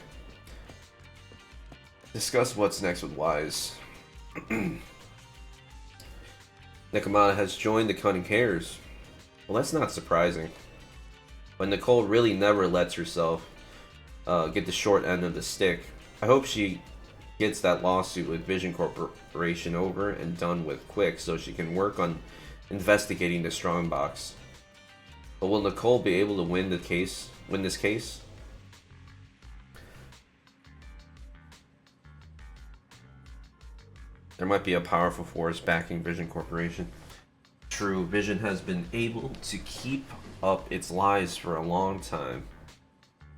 Discuss what's next with Wise. Nekomiya has joined the Cunning Hares. Well, that's not surprising. But Nicole really never lets herself get the short end of the stick. I hope she gets that lawsuit with Vision Corporation over and done with quick so she can work on investigating the Strongbox. But will Nicole be able to win this case? There might be a powerful force backing Vision Corporation. True, Vision has been able to keep up its lies for a long time.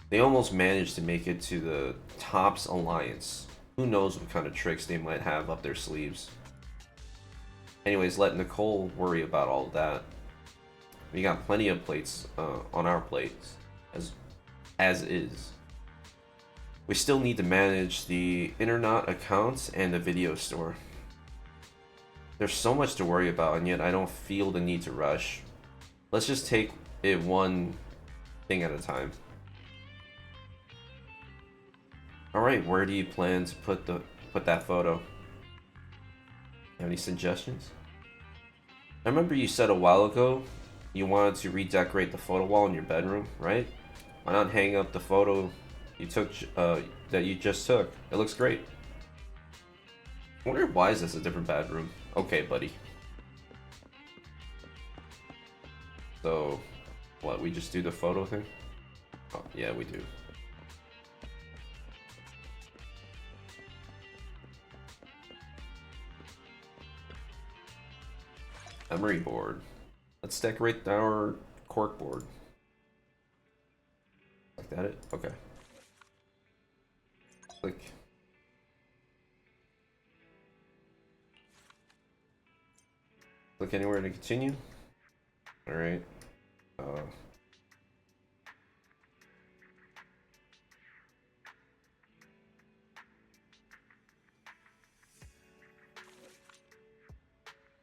They almost managed to make it to the Topps Alliance. Who knows what kind of tricks they might have up their sleeves. Anyways, let Nicole worry about all of that. We got plenty of plates on our plates, as is. We still need to manage the internet accounts and the video store. There's so much to worry about, and yet I don't feel the need to rush. Let's just take it one thing at a time. Alright, where do you plan to put that photo? Have any suggestions? I remember you said a while ago you wanted to redecorate the photo wall in your bedroom, right? Why not hang up the photo you took that you just took? It looks great. I wonder why is this a different bedroom? Okay, buddy. So, what, we just do the photo thing? Oh, yeah, we do. Memory board. Let's decorate our cork board. Like that it? Okay. Click. Click anywhere to continue. Alright.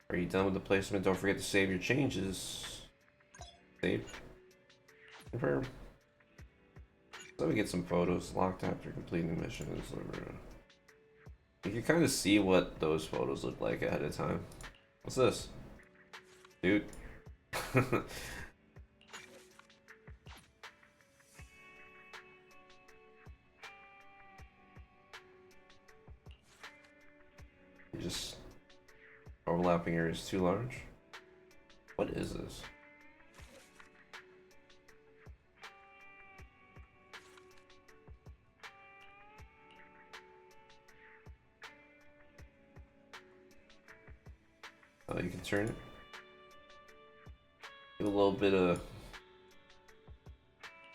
Are you done with the placement? Don't forget to save your changes. Save. Confirm. So we get some photos locked after completing the mission. You can kind of see what those photos look like ahead of time. What's this? Dude. You just... Overlapping areas too large? What is this? Oh, you can turn it. Get a little bit of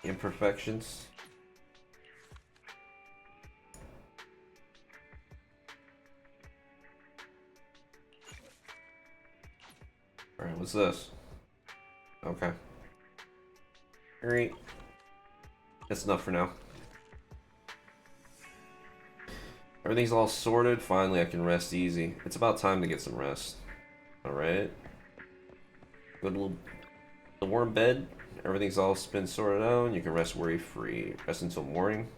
imperfections. Alright, what's this? Okay. Alright. That's enough for now. Everything's all sorted. Finally, I can rest easy. It's about time to get some rest. Alright. Good little the warm bed. Everything's all been sorted out. And you can rest worry-free. Rest until morning.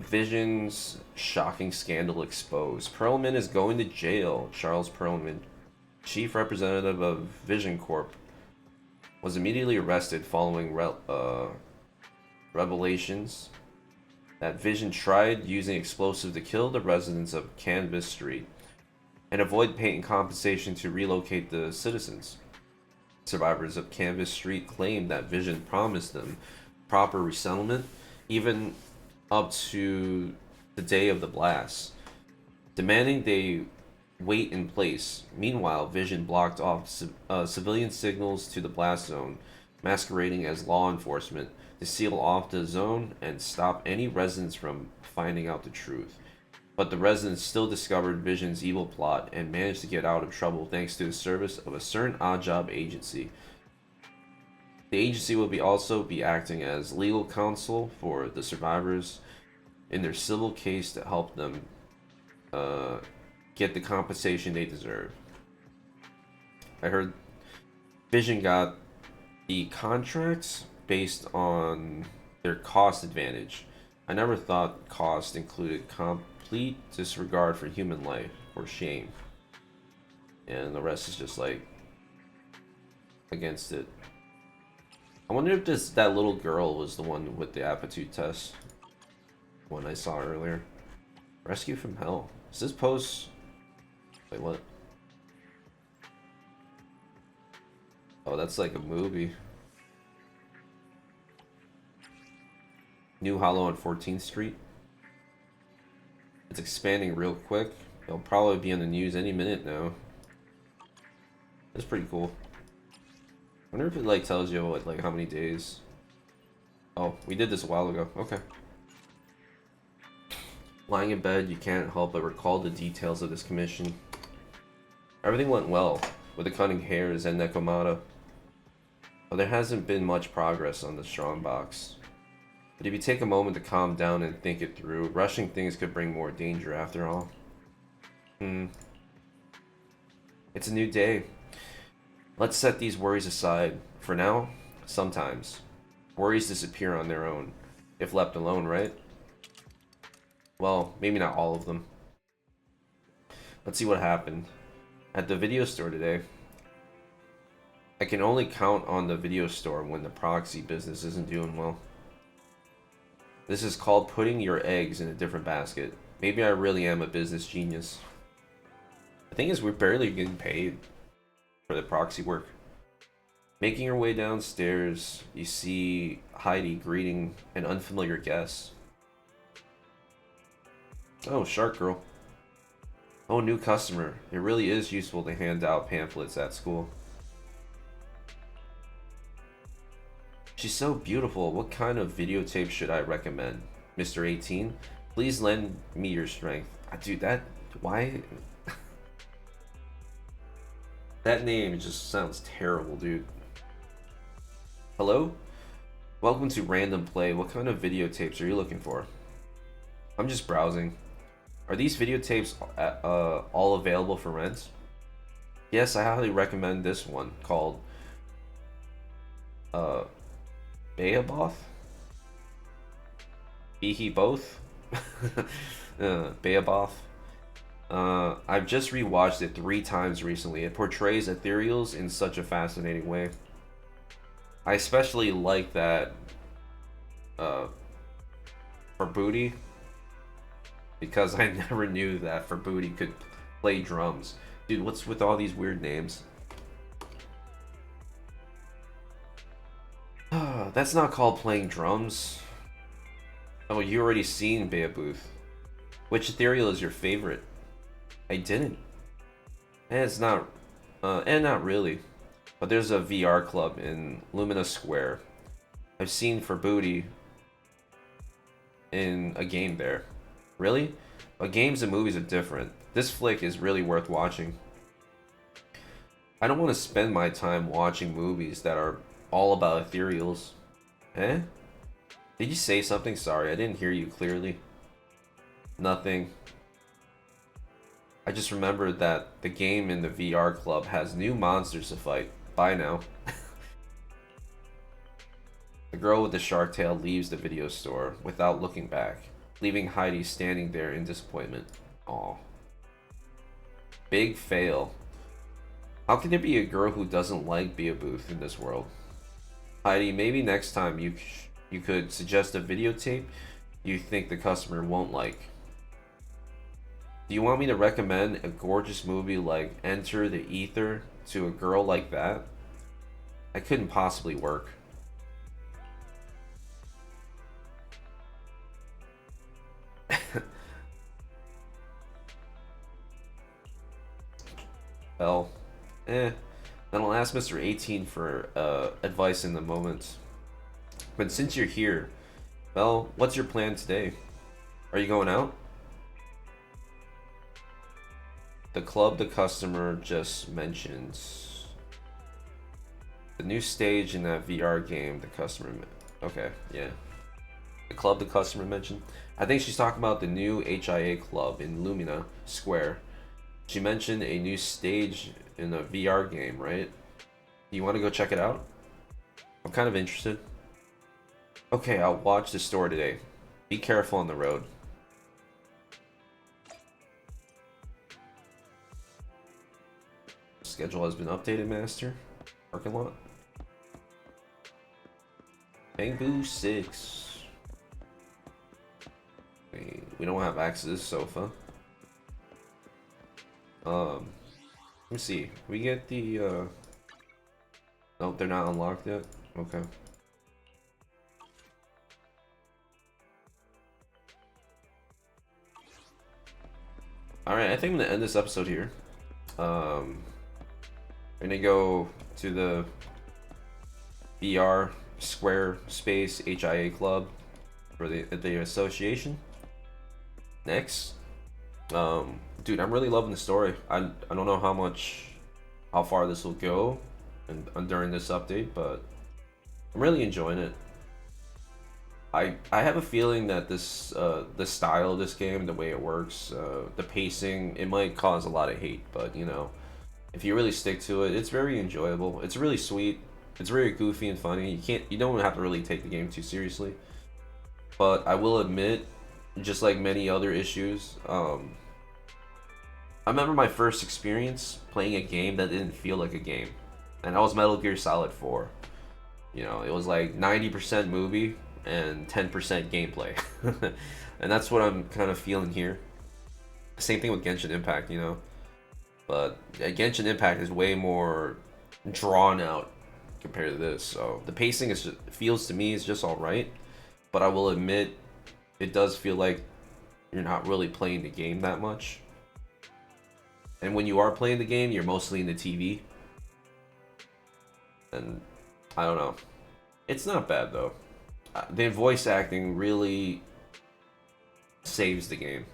Vision's shocking scandal exposed. Perlman is going to jail. Charles Perlman, chief representative of Vision Corp, was immediately arrested following revelations that Vision tried using explosives to kill the residents of Canvas Street and avoid paying compensation to relocate the citizens. Survivors of Canvas Street claimed that Vision promised them proper resettlement, even up to the day of the blast, demanding they wait in place. Meanwhile, Vision blocked off civilian signals to the blast zone, masquerading as law enforcement to seal off the zone and stop any residents from finding out the truth. But the residents still discovered Vision's evil plot and managed to get out of trouble thanks to the service of a certain odd-job agency. The agency will also be acting as legal counsel for the survivors in their civil case to help them get the compensation they deserve. I heard Vision got the contracts based on their cost advantage. I never thought cost included complete disregard for human life or shame. And the rest is just like against it. I wonder if that little girl was the one with the aptitude test. One I saw earlier. Rescue from Hell. Is this post? Wait, what? Oh, that's like a movie. New Hollow on 14th Street. It's expanding real quick. It'll probably be on the news any minute now. That's pretty cool. I wonder if it like tells you what, like how many days. Oh, we did this a while ago. Okay. Lying in bed, you can't help but recall the details of this commission. Everything went well with the cutting hairs and Nekomiya, but there hasn't been much progress on the strongbox. But if you take a moment to calm down and think it through, rushing things could bring more danger after all. It's a new day. Let's set these worries aside. For now, sometimes. Worries disappear on their own, if left alone, right? Well, maybe not all of them. Let's see what happened. At the video store today, I can only count on the video store when the proxy business isn't doing well. This is called putting your eggs in a different basket. Maybe I really am a business genius. The thing is, we're barely getting paid for the proxy work. Making your way downstairs, you see Heidi greeting an unfamiliar guest. Oh, Shark Girl. Oh, new customer. It really is useful to hand out pamphlets at school. She's so beautiful. What kind of videotape should I recommend? Mr. 18, please lend me your strength. Dude, why? That name just sounds terrible, dude. Hello? Welcome to Random Play. What kind of videotapes are you looking for? I'm just browsing. Are these videotapes all available for rent? Yes, I highly recommend this one called Beaboth? Behe both? Beaboth. I've just rewatched it 3 times recently. It portrays ethereals in such a fascinating way. I especially like that for Booty, because I never knew that for Booty could play drums. Dude, what's with all these weird names? That's not called playing drums. Oh, you already seen Beaboth. Which ethereal is your favorite? I didn't. And it's not, and not really. But there's a VR club in Lumina Square. I've seen for Booty in a game there. Really? But games and movies are different. This flick is really worth watching. I don't want to spend my time watching movies that are all about ethereals. Eh? Did you say something? Sorry, I didn't hear you clearly. Nothing. I just remembered that the game in the VR club has new monsters to fight. Bye now. The girl with the shark tail leaves the video store without looking back. leaving Heidi standing there in disappointment. Aw. Big fail. How can there be a girl who doesn't like Be a Booth in this world? Heidi, maybe next time you could suggest a videotape you think the customer won't like. Do you want me to recommend a gorgeous movie like Enter the Ether to a girl like that? I couldn't possibly work. Well, then I'll ask Mr. 18 for advice in the moment. But since you're here, well, what's your plan today? Are you going out? The club the customer just mentioned. The new stage in that VR game the customer... Okay, yeah. The club the customer mentioned. I think she's talking about the new HIA club in Lumina Square. She mentioned a new stage in a VR game, right? You want to go check it out? I'm kind of interested. Okay, I'll watch the store today. Be careful on the road. Schedule has been updated, Master. Parking lot. Bamboo 6. We don't have access to this sofa. Let me see. We get the nope, they're not unlocked yet. Okay. Alright, I think I'm gonna end this episode here. We're gonna go to the VR Square Space HIA Club for the association. Next. Dude, I'm really loving the story. I don't know how far this will go and during this update, but I'm really enjoying it. I have a feeling that this the style of this game, the way it works, the pacing, it might cause a lot of hate, but you know, if you really stick to it, it's very enjoyable. It's really sweet. It's very goofy and funny. You don't have to really take the game too seriously. But I will admit, just like many other issues, I remember my first experience playing a game that didn't feel like a game, and that was Metal Gear Solid 4. You know, it was like 90% movie and 10% gameplay. And that's what I'm kind of feeling here. Same thing with Genshin Impact, you know. But Genshin Impact is way more drawn out compared to this. So the pacing feels to me is just alright. But I will admit, it does feel like you're not really playing the game that much. And when you are playing the game, you're mostly in the TV. And I don't know. It's not bad though. The voice acting really saves the game,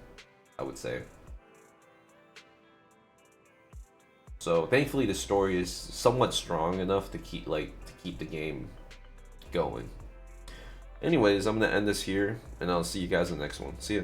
I would say. So thankfully the story is somewhat strong enough to keep the game going. Anyways, I'm gonna end this here, and I'll see you guys in the next one. See ya.